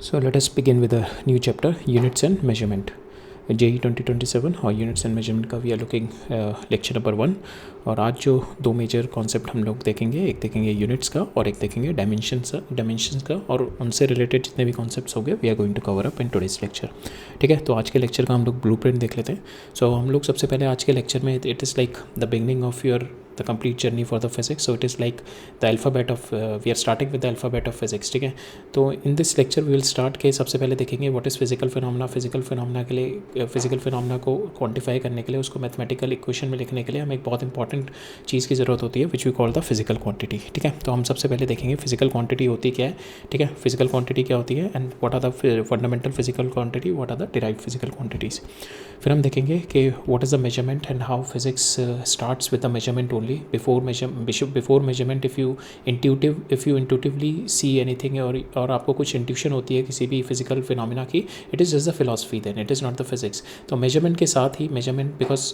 So let us begin with a new chapter, Units and Measurement. JEE 2027 और units and measurement का we are looking lecture number 1। और आज जो दो major concept हम लोग देखेंगे, एक देखेंगे यूनिट्स का और एक देखेंगे डायमेंशंस का, और उनसे रिलेटेड जितने भी कॉन्सेप्ट्स हो गए we are going to cover up in today's lecture. ठीक है, तो आज के लेक्चर का हम लोग ब्लूप्रिंट देख लेते हैं। सो हम लोग सबसे पहले आज के लेक्चर में it is like the beginning of your the complete journey for the physics. So it is like the alphabet of we are starting with the alphabet of physics. ठीक है, तो in this lecture we will start के सबसे पहले देखेंगे what is physical phenomena। physical phenomena के लिए physical phenomena को quantify करने के लिए, उसको mathematical equation में लिखने के लिए हमें एक बहुत इंपॉर्टेंट चीज़ की ज़रूरत होती है which we call the physical quantity। ठीक है, तो हम सबसे पहले देखेंगे physical quantity होती क्या है। ठीक है, physical quantity क्या होती है and what are the fundamental physical quantity, what are the derived physical quantities। फिर हम देखेंगे कि what is the measurement and how physics starts with the measurement only। before measurement if you intuitively see anything और आपको कुछ intuition होती है किसी भी physical phenomena की, it is just the philosophy, then it is not the physics। तो measurement के साथ ही measurement because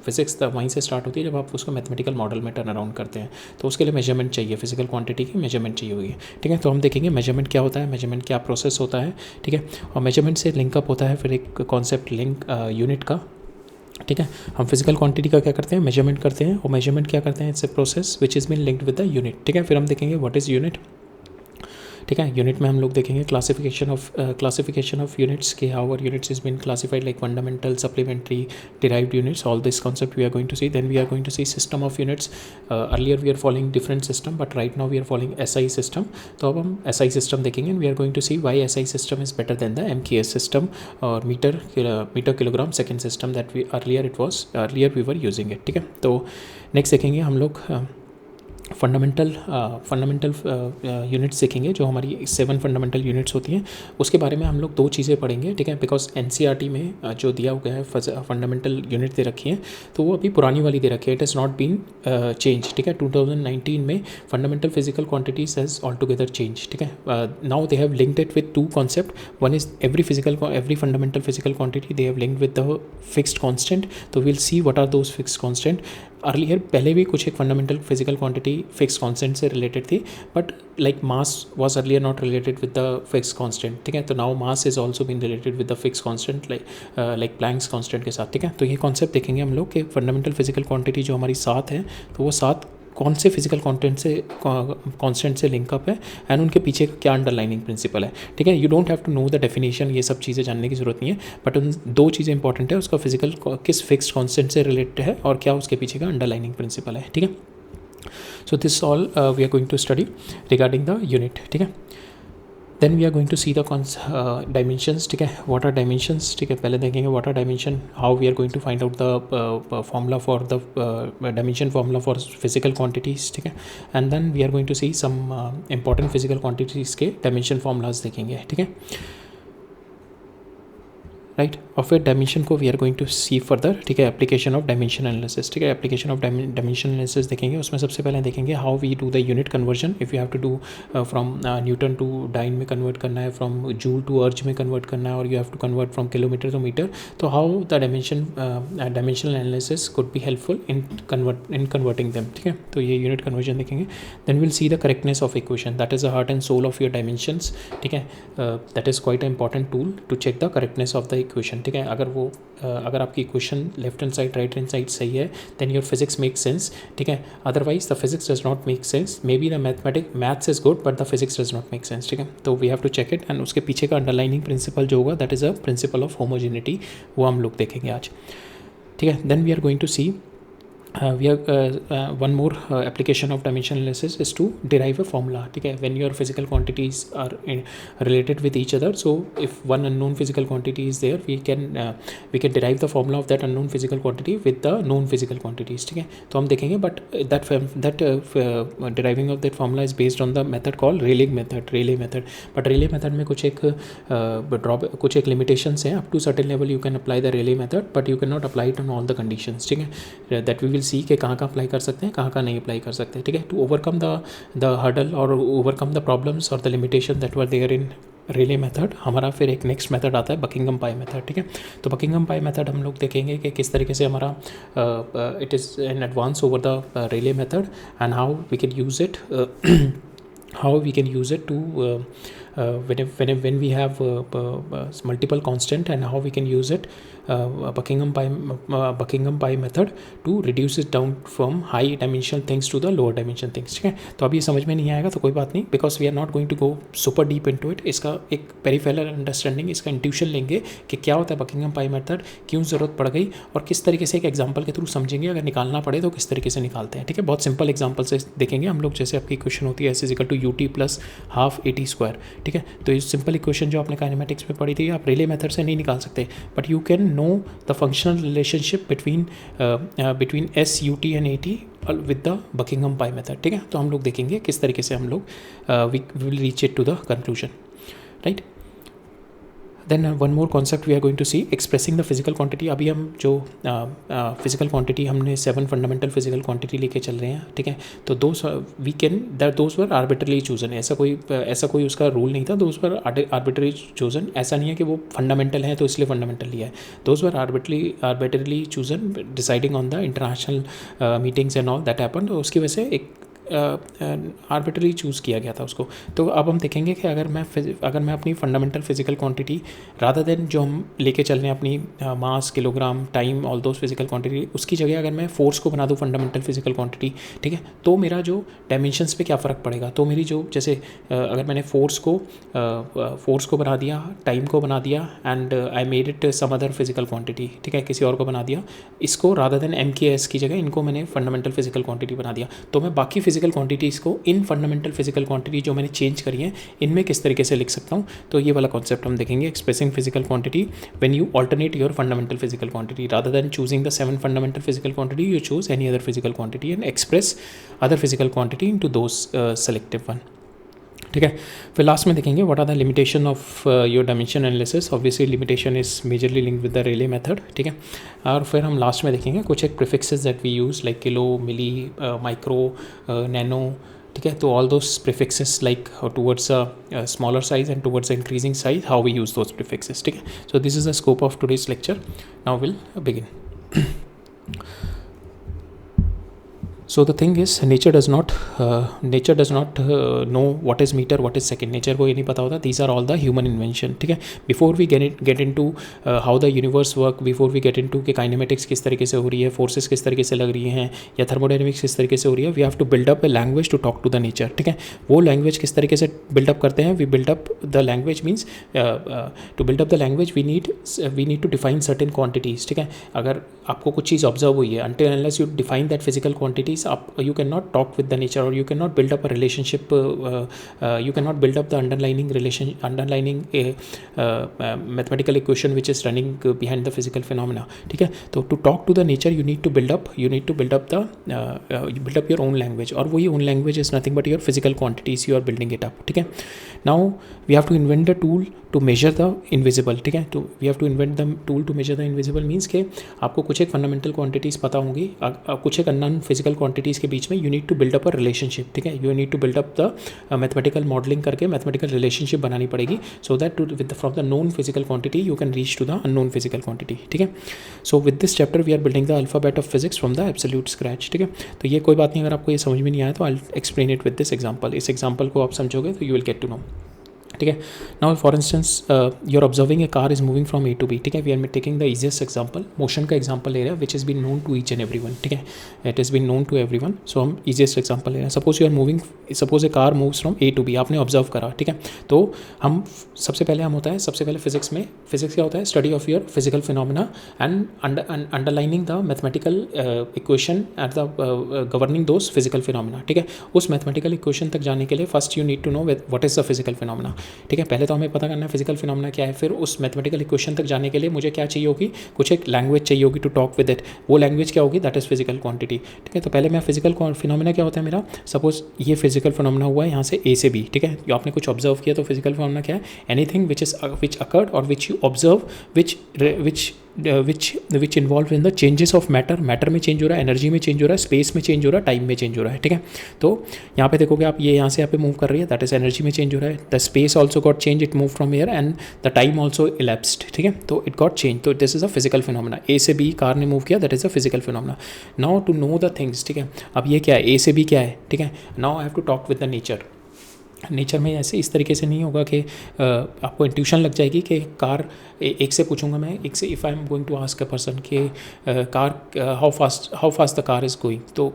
physics वहीं से start होती है जब आप उसको mathematical model में turn around करते हैं, तो उसके लिए measurement चाहिए, physical quantity की measurement चाहिए होगी। ठीक है, तो हम देखेंगे measurement क्या होता है, measurement क्या process होता है। ठीक है, और measurement से link up होता है फिर एक concept link unit का। ठीक है, हम फिजिकल क्वांटिटी का क्या करते हैं, मेजरमेंट करते हैं, और मेजरमेंट क्या करते हैं, it's a process which is been linked with the unit. ठीक है, फिर हम देखेंगे व्हाट इज़ यूनिट। ठीक है, यूनिट में हम लोग देखेंगे क्लासिफिकेशन ऑफ यूनिट्स के how are units is been classified like fundamental, supplementary, derived units, all this concept we are going to see. Then we are going to see system of units. Earlier we are following different system but right now we are following SI system. तो अब हम SI system देखेंगे and we are going to see why SI system is better than the MKS system और metre kilogram second system that we earlier we were using it. ठीक है, तो next देखेंगे हम लोग फंडामेंटल यूनिट्स देखेंगे, जो हमारी 7 फंडामेंटल यूनिट्स होती हैं उसके बारे में हम लोग दो चीज़ें पढ़ेंगे। ठीक है, बिकॉज एनसीईआरटी में जो दिया हुआ है फंडामेंटल यूनिट दे रखी है तो वो अभी पुरानी वाली दे रखी है, it is not been change. ठीक है, 2019 में fundamental physical quantities has all together change. ठीक है, now they have linked it with 2 concept, one is every fundamental physical quantity they have linked with the fixed constant. तो will see what are those fixed constant. Earlier पहले भी कुछ एक fundamental physical quantity fix constant से related थी, but like mass was earlier not related with the fix constant. ठीक है, तो now mass is also been related with the fix constant like Planck's constant के साथ। ठीक है, तो ये कॉन्सेप्ट देखेंगे हम लोग कि फंडामेंटल फिजिकल क्वांटिटी जो हमारी 7 है तो वो 7 कौन से फिजिकल कांस्टेंट से लिंकअप है एंड उनके पीछे का क्या अंडरलाइनिंग प्रिंसिपल है। ठीक है, you don't have to know the definition, ये सब चीज़ें जानने की ज़रूरत नहीं है, बट उन दो चीज़ें इंपॉर्टेंट है, उसका फिजिकल किस फिक्स्ड कांस्टेंट से रिलेटेड है और क्या उसके पीछे का अंडरलाइनिंग प्रिंसिपल है। ठीक है, so this all we are going to study regarding the unit. ठीक है, then we are going to see the dimensions. ठीक है, व्हाट आर डायमेंशंस। ठीक है, पहले देखेंगे what are dimension, how we are going to find out the formula for the dimension formula for physical quantities. ठीक है, and then we are going to see some important physical quantities के dimension formulas देखेंगे। ठीक है, right, और फिर dimension को we are going to see further. ठीक है, एप्लीकेशन ऑफ डायमेंशन एनालिसिस। ठीक है, एप्लीकेशन ऑफ डायमेंशन एनालिसिस देखेंगे, उसमें सबसे पहले देखेंगे how we do the unit conversion. If you have to do from newton to dyne में कन्वर्ट करना है, फ्रॉम जूल टू अर्ज में कन्वर्ट करना है, और you have to convert from kilometre to metre, तो how the dimensional analysis could be helpful in converting them. ठीक है, तो ये यूनिट कन्वर्जन देखेंगे। Then will see the correctness of equation, that is the heart and soul of your dimensions. ठीक है, that is quite important tool to check the correctness of the equation. ठीक है, अगर आपकी equation left hand side right hand side सही है then your physics make sense. ठीक है, otherwise the physics does not make sense, maybe the maths is good but the physics does not make sense. ठीक है, तो we have to check it and उसके पीछे का underlining principle जो होगा that is a principle of homogeneity, वो हम लोग देखेंगे आज। ठीक है, then we are going to see one more application of dimension analysis is to derive a formula. ठीक है, when your physical quantities are related with each other, so if one unknown physical quantity is there we can derive the formula of that unknown physical quantity with the known physical quantities. ठीक है, तो हम देखेंगे but that deriving of that formula is based on the method called Rayleigh method. But Rayleigh method में कुछ एक limitations हैं, up to certain level you can apply the Rayleigh method but you cannot apply it on all the conditions. ठीक है, that we will सी के कहाँ apply कर सकते हैं, कहाँ नहीं अप्लाई कर सकते हैं। ठीक है, टू ओवरकम द हर्डल और ओवरकम द प्रॉब्लम्स और the limitation that were there in Rayleigh method, हमारा फिर एक नेक्स्ट मेथड आता है बकिंघम पाई मेथड। ठीक है, तो बकिंघम पाई मेथड हम लोग देखेंगे कि किस तरीके से हमारा it is an advance over the Rayleigh method and how we can use it to when we have multiple constant and how we can use it, Buckingham pi method to reduce it down from high dimensional things to the lower dimension things. ठीक है, तो अभी समझ में नहीं आएगा तो कोई बात नहीं, because we are not going to go super deep into it. इसका एक पेरिफेरल अंडरस्टैंडिंग, इसका इंट्यूशन लेंगे कि क्या होता है बकिंगम पाई मेथड, क्यों ज़रूरत पड़ गई, और किस तरीके से एक एग्जाम्पल के थ्रू समझेंगे. अगर निकालना पड़े तो किस तरीके से निकालते हैं. ठीक है, बहुत सिंपल एग्जाम्पल से देखेंगे हम लोग. जैसे आपकी इक्वेशन होती है S=UT + ½ AT². ठीक है, तो ये सिंपल इक्वेशन जो आपने काइनेमेटिक्स में पढ़ी थी, आप रेले मेथड से नहीं निकाल सकते, but you can know the functional relationship between SUT and AT with the Buckingham pi method. ठीक है, तो हम लोग देखेंगे किस तरीके से हम लोग we will reach it to the conclusion. Right, then one more concept we are going to see, expressing the physical quantity. अभी हम जो फिजिकल क्वांटिटी हमने 7 फंडामेंटल फिजिकल क्वांटिटी लेके चल रहे हैं. ठीक है, तो those we can that those were arbitrarily chosen. ऐसा कोई उसका रूल नहीं था. Those were arbitrarily chosen. ऐसा नहीं है कि वो फंडामेंटल है तो इसलिए फंडामेंटल लिया है. Those were arbitrarily chosen deciding on the international meetings and all that happen. तो उसकी वजह से एक आर्बिट्रली चूज़ किया गया था उसको. तो अब हम देखेंगे कि अगर मैं अपनी fundamental physical quantity rather than जो हम लेके चल रहे हैं अपनी mass, kilogram, time, all those physical quantity, उसकी जगह अगर मैं फोर्स को बना दूँ फंडामेंटल फिजिकल क्वांटिटी. ठीक है, तो मेरा जो डायमेंशंस पे क्या फ़र्क पड़ेगा. तो मेरी जो जैसे अगर मैंने फोर्स को बना दिया, टाइम को बना दिया, and I made it some other physical quantity. ठीक है, किसी और को बना दिया, इसको रादर देन MKS की जगह इनको मैंने फंडामेंटल फिजिकल क्वांटिटी बना दिया. तो मैं बाकी फिजिकल क्वांटिटीज़ को इन फंडामेंटल फिजिकल क्वांटिटी जो मैंने चेंज करी है इनमें किस तरीके से लिख सकता हूँ. तो ये वाला कॉन्सेप्ट हम देखेंगे, expressing physical quantity when you alternate your fundamental physical quantity. Rather than choosing the 7 fundamental physical quantity, you choose any other physical quantity and express other physical quantity into those selective one. ठीक है, फिर last में देखेंगे what are the limitation of your dimension analysis. Obviously limitation is majorly linked with the Rayleigh method. ठीक है, और फिर हम लास्ट में देखेंगे कुछ एक prefixes that we use like kilo, milli, micro, nano. ठीक है, तो all those prefixes like towards a smaller size and towards increasing size, how we use those prefixes. ठीक है, so this is the scope of today's lecture. Now will begin. So the thing is, nature does not know what is meter, what is second. Nature को ये नहीं पता होता. These are all the human invention. ठीक है, before we get into how the universe work, before we get into कि kinematics किस तरीके से हो रही है, forces किस तरीके से लग रही हैं, या thermodynamics किस तरीके से हो रही है, we have to build up a language to talk to the nature. ठीक है, वो language किस तरीके से build up करते हैं. We build up the language means to build up the language we need to define certain quantities. ठीक है, अगर आपको कुछ चीज़ ऑब्जर्व हुई है, until unless you define that physical quantities, you cannot talk with the nature, or you cannot build up a relationship, you cannot build up the underlying mathematical equation which is running behind the physical phenomena. ठीक है, तो to talk to the nature you need to build up your own language, और वही own language is nothing but your physical quantities, you are building it up. ठीक है, now we have to invent the tool to measure the invisible. ठीक है, तो we have to invent the tool to measure the invisible means के आपको कुछ एक fundamental quantities पता होंगी, कुछ एक अननोन फिजिकल क्वांटिटीज़ के बीच में you need to build up a relationship. ठीक है, you need to build up the mathematical modelling करके मैथमेटिकल रिलेशनशिप बनानी पड़ेगी, so that with from the known physical quantity you can reach to the unknown physical quantity. ठीक है, so with this chapter we are building the alphabet of physics from the absolute scratch. ठीक है, तो ये कोई बात नहीं, अगर आपको ये समझ में नहीं आया तो I explain it with this example. इस एग्जाम्पल को आप समझोगे तो you will get to know. ठीक है, now for instance you are observing a car is moving from A to B. ठीक है, we are taking the easiest example, motion का एग्जाम्पल ले रहे हैं which is been known to each and every one. ठीक है, it is been known to every one, सो हम easiest example ले रहे हैं. Suppose A car moves from A to B, आपने ऑब्जर्व करा. ठीक है, तो हम सबसे पहले फिजिक्स में क्या होता है, study of your physical phenomena and underlining the mathematical equation at the governing those physical phenomena. ठीक है, उस मैथमेटिकल इक्वेशन तक जाने के लिए first you need to know what is the physical phenomena. ठीक है, पहले तो हमें पता करना है फिजिकल फिनोमिना क्या है, फिर उस मैथमेटिकल इक्वेशन तक जाने के लिए मुझे क्या चाहिए होगी, कुछ एक लैंग्वेज चाहिए होगी टू टॉक विद इट. वो लैंग्वेज क्या होगी, दैट इज़ फिजिकल क्वांटिटी. ठीक है, तो पहले मैं फिजिकल फिनोमिना क्या होता है मेरा, सपोज ये फिजिकल फिनोमिना हुआ है यहाँ से A से B. ठीक है, जो आपने कुछ ऑब्जर्व किया, तो फिजिकल फिनोमिना क्या है, एनीथिंग विच अकर्ड और which you observe which involve in the changes of matter में चेंज हो रहा है, एनर्जी में चेंज हो रहा है, स्पेस में चेंज हो रहा है, टाइम में चेंज हो रहा है. ठीक है, तो यहाँ पे देखोगे आप, ये यहाँ से यहाँ पे मूव कर रही है, दैट इज एनर्जी में चेंज हो रहा है. The space also got change, it move from air, and the time also elapsed. ठीक है, तो इट गॉट चेंज, तो this is a physical phenomena. A से B कार ने मूव किया, that is a physical phenomena. Now to know the things. ठीक है, अब ये क्या है, A से B क्या है. ठीक है, now I have to talk with the nature. Nature में ऐसे इस तरीके से नहीं होगा कि आपको इंट्यूशन लग जाएगी कि कार एक से पूछूंगा मैं, एक से if I am going to ask a person कि car how fast the car is going, तो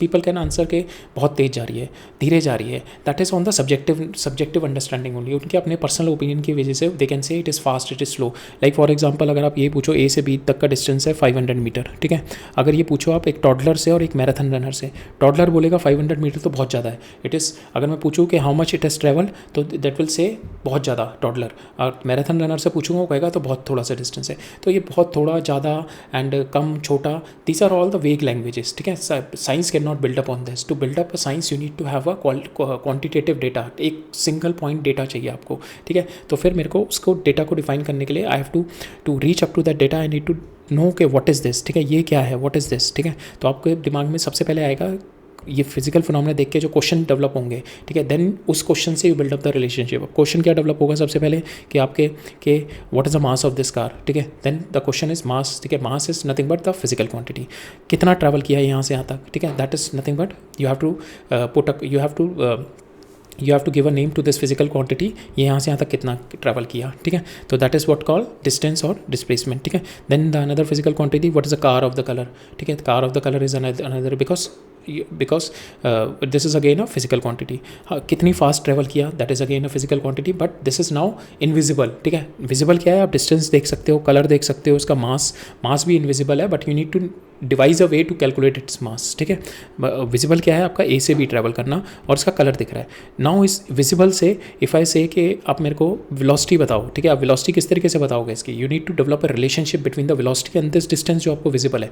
पीपल कैन आंसर के बहुत तेज़ जा रही है, धीरे जा रही है। That is on the subjective understanding only. उनके अपने पर्सनल ओपिनियन की वजह से they can say it is fast, it is slow. Like for example अगर आप ये पूछो ए से बी तक का डिस्टेंस है 500 मीटर, ठीक है। अगर ये पूछो आप एक टॉडलर से और एक मैराथन रनर से, टॉडलर बोलेगा 500 मीटर तो बहुत ज़्यादा है, इट इज़। अगर मैं पूछूँ कि how much it has travelled, तो दैट विल से बहुत ज़्यादा टॉडलर। और मैराथन रनर से पूछूंगा वो कहेगा तो बहुत थोड़ा सा डिस्टेंस है। तो ये बहुत थोड़ा, ज़्यादा एंड कम, छोटा, these are all the vague languages, ठीक है। Science can not build up on this. To build up a science you need to have a quantitative data, एक सिंगल पॉइंट डेटा चाहिए आपको, ठीक है। तो फिर मेरे को उसको डेटा को डिफाइन करने के लिए I have to reach up to that data, I need to know के व्हाट इज़ दिस, ठीक है, ये क्या है, व्हाट इज़ दिस, ठीक है। तो आपके दिमाग में सबसे पहले आएगा ये फिजिकल फिनोमेना देख के जो क्वेश्चन डेवलप होंगे, ठीक है। देन उस क्वेश्चन से you build up the relationship. Question क्या डेवलप होगा सबसे पहले कि आपके के what is the mass of this car, ठीक है। Then the question is mass, ठीक है। Mass is nothing but the physical quantity, कितना ट्रैवल किया है यहाँ से यहाँ तक, ठीक है। That is nothing but you have to you have to give a name to this physical quantity, ये यहाँ से यहाँ तक कितना ट्रैवल किया, ठीक है। तो that is what call distance और डिस्प्लेसमेंट, ठीक है। Then the another physical quantity, what is the car of the colour, ठीक है। Car of the colour is another because this is again a physical quantity. कितनी fast travel किया, that is again a physical quantity, but this is now invisible, ठीक है। Visible क्या है, आप distance देख सकते हो, कलर देख सकते हो, उसका मास भी इनविजिबल है, but you need to devise a way to calculate its mass, ठीक है। विजिबल क्या है, आपका ए से बी ट्रैवल करना और इसका कलर दिख रहा है। नाउ इस विजिबल से इफ़ आई से कि आप मेरे को वेलोसिटी बताओ, ठीक है। आप वेलोसिटी किस तरीके से बताओगे इसकी, you need to develop a relationship between the velocity and this distance जो आपको विजिबल है।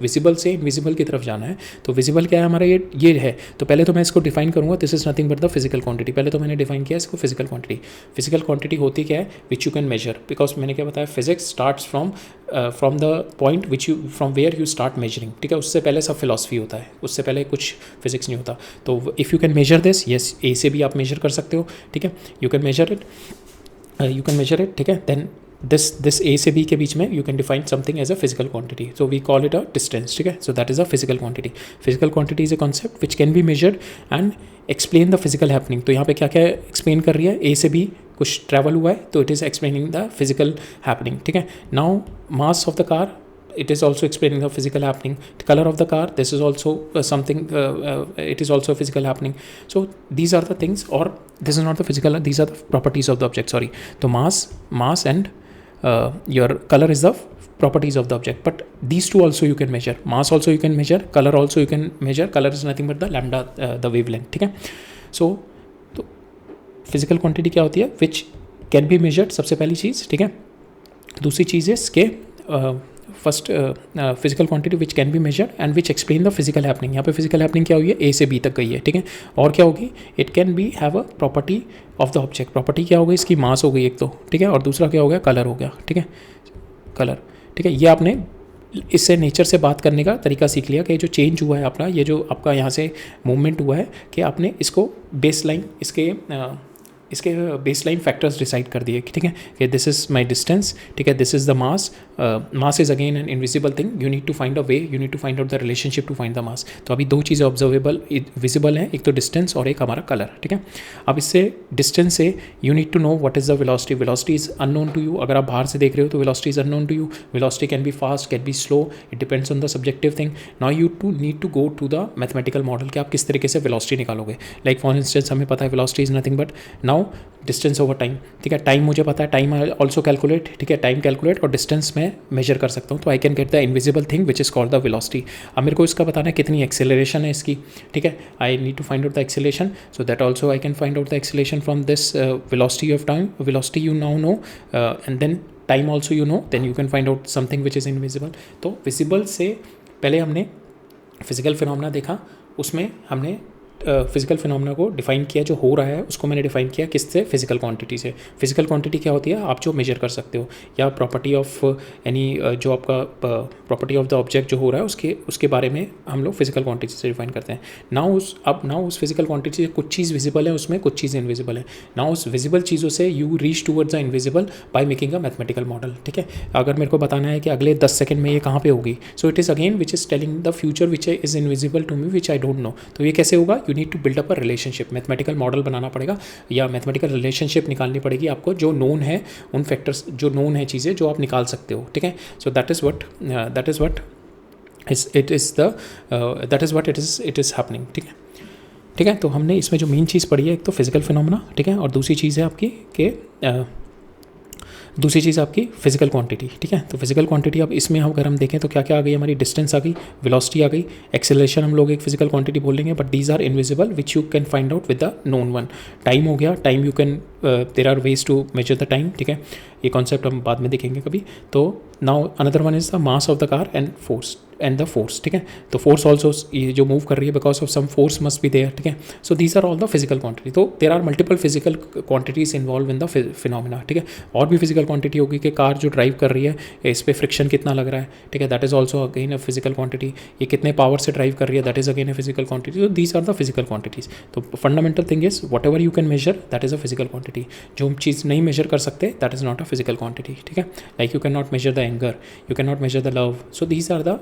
विजिबल से इनविजिबल की तरफ जाना है, तो विजिबल क्या है हमारा, ये है। तो पहले तो मैं इसको डिफाइन करूँगा, this is nothing but the physical quantity. पहले तो मैंने डिफाइन किया इसको फिजिकल क्वांटिटी। फिजिकल क्वांटिटी होती क्या है, which you can measure, because मैंने क्या बताया, physics starts from the point which you from where you start measuring, ठीक है। उससे पहले सब फिलॉसफी होता है, उससे पहले कुछ फिजिक्स नहीं होता। तो if you can measure this, yes, ए से भी आप मेजर कर सकते हो, ठीक है। यू कैन मेजर इट, ठीक है। देन दिस ए से बी के बीच में you can define something as a physical quantity, so we call it a distance, ठीक है। So that is a physical quantity. Physical quantity is a concept which can be measured and explain the physical happening. तो यहाँ पे क्या क्या explain कर रही है, ए से बी कुछ ट्रैवल हुआ है, तो it is explaining the physical happening, ठीक है। Now mass of the car, it is also explaining the physical happening. The color of the car, this is also something, it is also a physical happening. So these are the things, or this is not the physical, these are the properties of the object, sorry. So mass and your color is the properties of the object, but these two also you can measure. Mass also you can measure, color also you can measure. Color is nothing but the lambda, the wavelength, ठीक है। So तो physical quantity क्या होती है, which can be measured, सबसे पहली चीज़, ठीक है। दूसरी चीज़ है इसके first physical quantity which can be measured and which explain the physical happening. यहाँ पे फिजिकल हैपनिंग क्या हुई है, ए से बी तक गई है, ठीक है। और क्या होगी, it can be have a property of the object. Property क्या हो गई, इसकी मास हो गई एक तो, ठीक है। और दूसरा क्या हो गया, कलर हो गया, ठीक है, कलर, ठीक है। ये आपने इससे नेचर से बात करने का तरीका सीख लिया कि जो चेंज हुआ है अपना, ये जो आपका यहाँ से मूवमेंट हुआ है, कि आपने इसको बेस लाइन इसके बेसलाइन फैक्टर्स डिसाइड कर दिए, ठीक है, कि दिस इज़ माई डिस्टेंस, ठीक है, this is the mass is again an invisible thing, you need to find a way, you need to find out the relationship to find the mass. तो अभी दो चीज़ें ऑब्जर्वेबल विजिबल हैं, एक तो distance और एक हमारा कलर, ठीक है। अब इससे डिस्टेंस से you need to know what is the velocity. Velocity is unknown to you, अगर आप बाहर से देख रहे हो तो velocity is unknown to you. Velocity can be fast, can be slow, it depends on the subjective thing. Now you need to go to the mathematical model कि आप किस तरीके से वेलोसिटी निकालोगे। लाइक फॉर इंस्टेंस हमें पता है velocity is nothing but now distance over time, ठीक है। टाइम मुझे पता है, टाइम ऑल्सो कैलकुलेट, ठीक है, टाइम कैलकुलेट और डिस्टेंस में मेजर कर सकता हूँ, तो I can get the invisible thing which is called the velocity. अब मेरे को इसका बताना है कितनी एक्सेलरेशन है इसकी, ठीक है। I need to find out the acceleration, so that also I can find out the acceleration from this velocity of time. Velocity you now know and then time also you know, then you can find out something which is invisible. तो visible से पहले हमने physical phenomena देखा, उसमें हमने physical phenomena को define किया, जो हो रहा है उसको मैंने डिफाइन किया किससे, फिजिकल क्वांटिटी से। फिजिकल क्वांटिटी क्या होती है, आप जो मेजर कर सकते हो, या प्रॉपर्टी ऑफ एनी, जो आपका प्रॉपर्टी ऑफ द ऑब्जेक्ट जो हो रहा है उसके बारे में हम लोग फिजिकल क्वांटिटी से डिफाइन करते हैं। नाउ उस फिजिकल क्वांटिटी से कुछ चीज़ विजिबल है, उसमें कुछ चीज़ इनविजिबल है। नाउ उस विजिबल चीज़ों से you reach towards the invisible by making a mathematical model, ठीक है। अगर मेरे को बताना है कि अगले 10 सेकंड में ये कहाँ पे होगी, so it is again which is telling the future which is invisible to me which I don't know. तो ये कैसे होगा, you need to build up a relationship, mathematical model बनाना पड़ेगा या मैथमेटिकल रिलेशनशिप निकालनी पड़ेगी आपको जो नोन है, उन फैक्टर्स जो नोन है चीज़ें जो आप निकाल सकते हो, ठीक है. So that is what it is happening, ठीक है. ठीक है, तो हमने इसमें जो मेन चीज़ पढ़ी है, एक तो फिजिकल फिनोमेना, ठीक है, और दूसरी चीज़ है आपकी दूसरी चीज़ आपकी फिजिकल क्वांटिटी, ठीक है. तो फिजिकल क्वांटिटी अब इसमें अगर हम देखें तो क्या क्या आ गई हमारी, डिस्टेंस आ गई, वेलोसिटी आ गई, एक्सेलरेशन हम लोग एक फिजिकल क्वांटिटी बोलेंगे, but these are invisible which you can find out with the known one. Time हो गया, time you can there are ways to measure the time, ठीक है. ये कॉन्सेप्ट हम बाद में देखेंगे कभी. तो now another one is the mass of the car and the force, ठीक है. तो फोर्स ऑल्सो ये जो मूव कर रही है because of some force must be there, ठीक है. So these are all the physical quantity. तो there are multiple physical quantities involve in the phenomena, ठीक है. और भी फिजिकल क्वांटिटी होगी कि कार जो ड्राइव कर रही है इस पर फ्रिक्शन कितना लग रहा है, ठीक है, that is also again a physical quantity. ये कितने पावर से ड्राइव कर रही है, that is again a physical quantity. तो these are the physical quantities. तो fundamental thing is whatever you can measure that is a physical quantity. जो चीज़ नहीं मेजर कर सकते that is not a physical quantity, ठीक है. Like you can not measure the anger, you can not measure the love. So these are the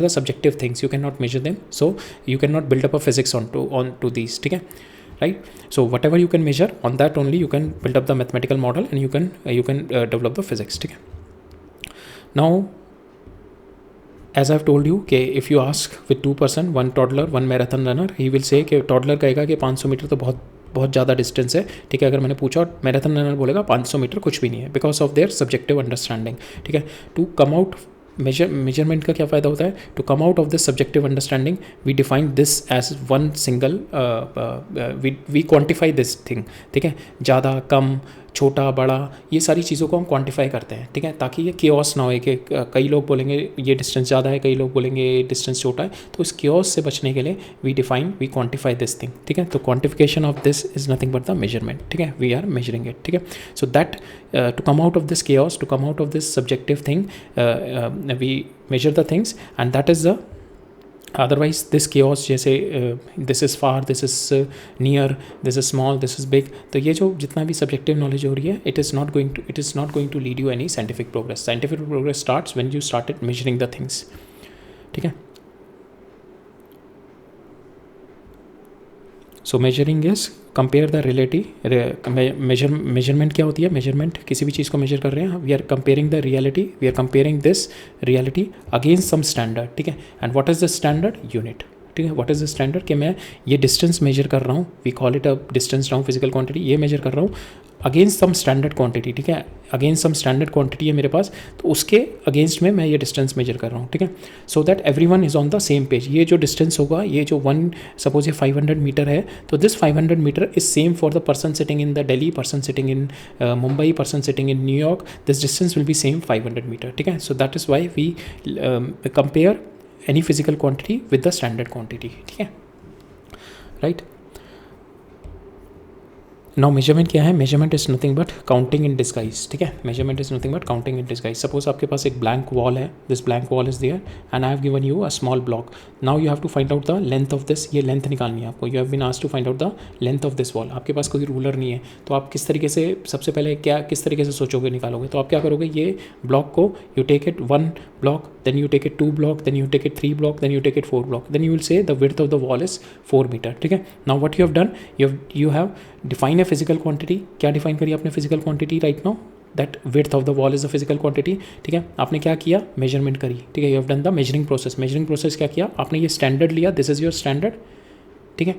subjective things, you cannot measure them, so you cannot build up a physics onto these, ठीक है, right. So whatever you can measure, on that only you can build up the mathematical model and you can develop the physics, ठीक है. Now as I've told you कि if you ask with 2 person, one toddler, one marathon runner, he will say कि toddler कहेगा कि 500 metre तो बहुत ज़्यादा distance है, ठीक है. अगर मैंने पूछा और मैराथन रनर बोलेगा 500 मीटर कुछ भी नहीं है, because of their subjective understanding, ठीक है. टू कम आउट मेजरमेंट का क्या फ़ायदा होता है, to come out of this subjective understanding we define this as one single, we quantify this thing, ठीक है. ज़्यादा कम छोटा बड़ा ये सारी चीज़ों को हम क्वांटिफाई करते हैं, ठीक है, ताकि ये केओस ना हो कि कई लोग बोलेंगे ये डिस्टेंस ज़्यादा है, कई लोग बोलेंगे ये डिस्टेंस छोटा है. तो इस केओस से बचने के लिए वी क्वांटिफाई दिस थिंग, ठीक है. तो quantification of this is nothing but the measurement, ठीक है. वी आर मेजरिंग इट, ठीक है. So that to come out of this chaos, to come out of this subjective thing, we measure the things and that is the. Otherwise this chaos जैसे this is far, this is near, this is small, this is big, तो ये जो जितना भी subjective knowledge हो रही है it is not going to lead you any scientific progress. Scientific progress starts when you started measuring the things, ठीक है. So measuring is compare the reality. Measurement क्या होती है, मेजरमेंट किसी भी चीज़ को मेजर कर रहे हैं, we are comparing the reality, we are comparing this reality against some standard, ठीक है. And what is the standard, unit, ठीक है. व्हाट इज़ द स्टैंडर्ड कि मैं ये डिस्टेंस मेजर कर रहा हूँ, we call it a distance now physical quantity, ये मेजर कर रहा हूँ अगेंस्ट सम स्टैंडर्ड क्वांटिटी, ठीक है. अगेंस्ट सम स्टैंडर्ड क्वांटिटी है मेरे पास, तो उसके अगेंस्ट में मैं ये डिस्टेंस मेजर कर रहा हूँ, ठीक है. So that everyone is on the same page. ये जो डिस्टेंस होगा, ये जो सपोज ये 500 मीटर है, तो this 500 metre is same for the person sitting in the Delhi, person sitting in Mumbai, person sitting in New York. This distance will be same 500 metre, ठीक है. So that is why we compare any physical quantity with the standard quantity, ठीक है, right. Now measurement क्या है, measurement is nothing but counting in disguise, ठीक है. Measurement is nothing but counting in disguise. Suppose आपके पास एक blank wall है, this blank wall is there and I have given you a small block. Now you have to find out the length of this, ये length निकालनी है आपको. You have been asked to find out the length of this wall. आपके पास कोई ruler नहीं है, तो आप किस तरीके से सबसे पहले किस तरीके से सोचोगे, निकालोगे. तो आप क्या करोगे, ये ब्लॉक को you take it 1 block, then you take it 2 block, then you take it 3 block, then you take it 4 block, then you will say the width of the wall is 4 meter, ठीक है. Now what you have done, you have defined a physical quantity. क्या define करी आपने physical quantity right now, that width of the wall is a physical quantity, ठीक है. आपने क्या किया, measurement करी, ठीक है. you have done the measuring process क्या किया आपने, ये standard लिया, this is your standard, ठीक है.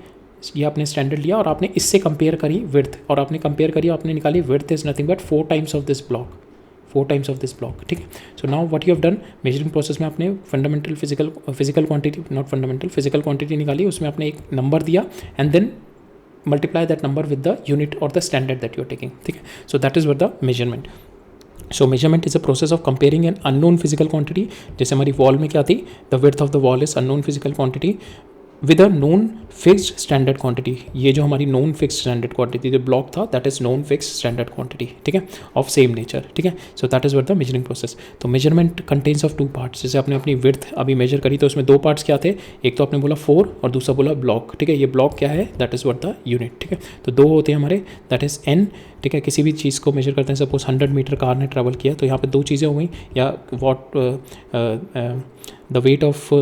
ये आपने स्टैंडर्ड लिया और आपने इससे कंपेयर करी विड्थ, और आपने कंपेयर करी, आपने निकाली width is nothing but 4 times of this block, 4 times of this block, ठीक है. So now what you have done, measuring process में आपने fundamental physical quantity, not fundamental physical quantity निकाली, उसमें आपने एक नंबर दिया and then multiply that number with the unit और the standard that you are taking, ठीक है. So that is what the measurement. So measurement is a process of comparing an unknown physical quantity. जैसे हमारी wall में क्या थी, the width of the wall is unknown physical quantity with a known fixed standard quantity. ये जो हमारी known fixed standard quantity जो block था, that is known fixed standard quantity, ठीक है, ऑफ सेम नेचर, ठीक है. So that is what the measuring process. तो मेजरमेंट कंटेन्स ऑफ 2 पार्ट्स. जैसे आपने अपनी विड्थ अभी मेजर करी, तो उसमें 2 पार्ट्स क्या थे, एक तो आपने बोला 4 और दूसरा बोला ब्लॉक, ठीक है. ये ब्लॉक क्या है, that is what the unit, ठीक है. तो 2 होते हैं हमारे, दैट इज n, ठीक है. किसी भी चीज़ को मेजर करते हैं, सपोज 100 मीटर कार ने ट्रैवल किया, तो यहाँ पे 2 चीज़ें हो गई, या what the weight of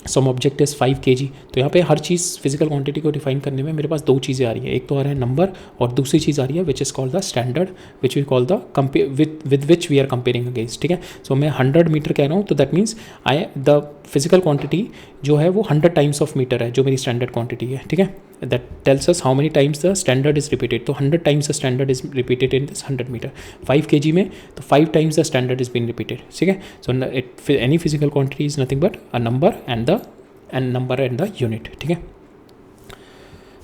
some object is 5 kg। तो यहाँ पे हर चीज़ फिजिकल क्वांटिटी को डिफाइन करने में मेरे पास दो चीज़ें आ रही है, एक तो आ रहा है नंबर और दूसरी चीज़ आ रही है which is called the standard which we call the with which we are comparing against. ठीक है, सो मैं 100 मीटर कह रहा हूँ तो that means the physical quantity जो है वो 100 टाइम्स ऑफ मीटर है जो मेरी स्टैंडर्ड क्वांटिटी है। ठीक है, that tells us how many times the standard is repeated. तो 100 times the standard is repeated in this 100 metre. 5 kg में तो 5 times the standard is been repeated. ठीक है, so any physical quantity is nothing but a number and number and the unit। ठीक है,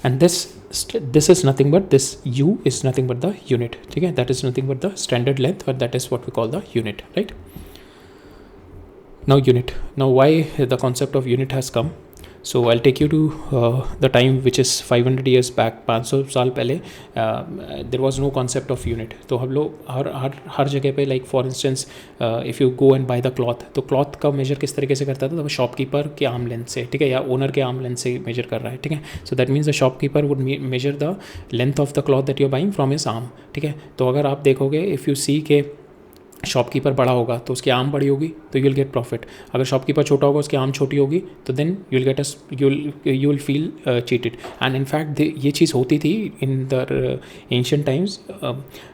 and this is nothing but this u is nothing but the unit। ठीक है, that is nothing but the standard length or that is what we call the unit, right? Now why the concept of unit has come? So I'll take you to the time which is 500 years back। 500 साल पहले there was no concept of unit। तो हम लोग हर जगह पे like for instance if you go and buy the cloth, तो cloth का major किस तरीके से करता था? तो शॉपकीपर के आर्म लेंथ से, ठीक है, या ओनर के आर्म लेंथ से मेजर कर रहा है। ठीक है, so that means the shopkeeper would measure the length of the cloth that you are buying from his arm. ठीक है, तो अगर आप देखोगे इफ़ यू सी के शॉपकीपर बड़ा होगा तो उसकी आर्म बड़ी होगी तो यू विल गेट प्रॉफिट। अगर शॉपकीपर छोटा होगा उसकी आर्म छोटी होगी तो then you will get you will feel cheated. And in fact ये चीज़ होती थी in the ancient times.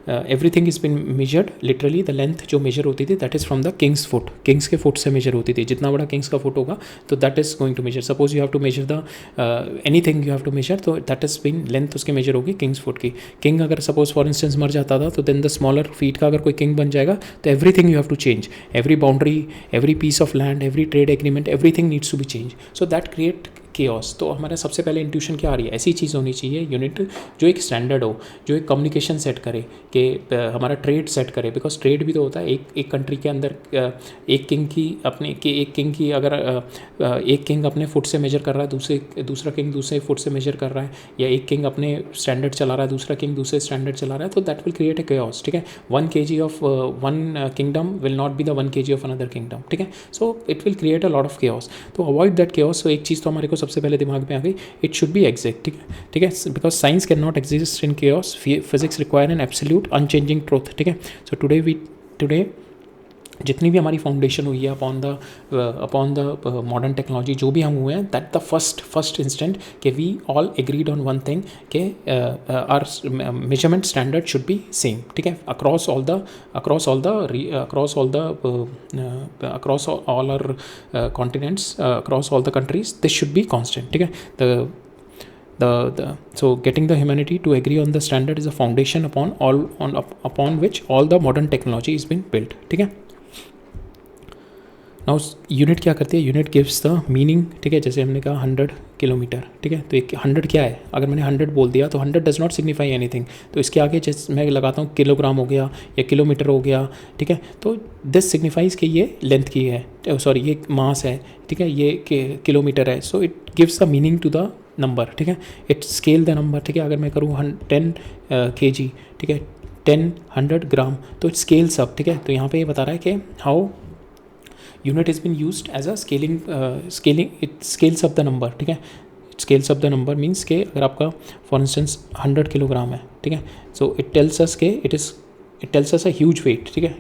Everything is been measured literally. The length जो मेजर होती थी that is from the king's foot. King's के फुट से मेजर होती थी। जितना बड़ा किंग्स का फुट होगा तो that is going to major. Suppose you have to measure the anything you have to measure, तो दैट इज़ बिन लेंथ उसकी मेजर होगी किंग्स फुट की। किंग अगर सपोज फॉर इंस्टेंस मर जाता था तो देन द स्मॉलर फीट का अगर कोई किंग बन जाएगा तो everything you have to change, every boundary, every piece of land, every trade agreement, everything needs to be changed। So that create chaos। तो हमारा सबसे पहले इंट्यूशन क्या आ रही है? ऐसी चीज़ होनी चाहिए यूनिट जो एक स्टैंडर्ड हो, जो एक कम्युनिकेशन सेट करे, कि हमारा ट्रेड सेट करे। बिकॉज ट्रेड भी तो होता है एक कंट्री के अंदर। एक किंग की अगर एक किंग अपने फुट से मेजर कर रहा है, दूसरा किंग दूसरे फुट से मेजर कर रहा है, या एक किंग अपने स्टैंडर्ड चला रहा है, दूसरा किंग दूसरे स्टैंडर्ड चला रहा है, तो that will create a chaos। ठीक है, 1 kg of one kingdom will not be the 1 kg of another kingdom. ठीक है, so it will create a lot of chaos। तो अवॉइड दैट chaos। तो एक चीज़ तो हमारे को सबसे पहले दिमाग में आ गई, इट शुड बी एग्जैक्ट। ठीक है, because science can not exist in chaos। Physics require an absolute unchanging truth. ठीक है, सो टुडे जितनी भी हमारी फाउंडेशन हुई है अपॉन द मॉडर्न टेक्नोलॉजी, जो भी हम हुए हैं, दैट द फर्स्ट इंस्टेंट कि we all agreed on one thing कि our measurement standard should be same. ठीक है, across all our continents, across all the countries, this should be constant. ठीक है, so getting the humanity to agree on the standard is a foundation upon which all the modern technology is being built। ठीक है, now unit क्या करती है? Unit gives the meaning. ठीक है, जैसे हमने कहा 100 किलोमीटर। ठीक है, तो एक 100 क्या है? अगर मैंने 100 बोल दिया तो 100 डज नॉट सिग्निफाई एनीथिंग। तो इसके आगे जैसे मैं लगाता हूँ किलोग्राम हो गया या किलोमीटर हो गया। ठीक है, तो दिस सिग्निफाइज कि ये लेंथ की है, सॉरी ये मास है। ठीक है, ये किलोमीटर है। So it gives the meaning to the number. ठीक है, इट स्केल द नंबर। ठीक है, अगर मैं करूँ 10 kg, ठीक है, 100 ग्राम, तो इट स्केल्स अप। ठीक है, तो यहाँ पे ये बता रहा है कि how unit is been used as a scaling it scales up the number. ठीक है, it scales up the number means के अगर आपका फॉर इंस्टेंस 100 किलोग्राम है। ठीक है, सो इट टेल्स अस के it tells us a huge weight. ठीक है,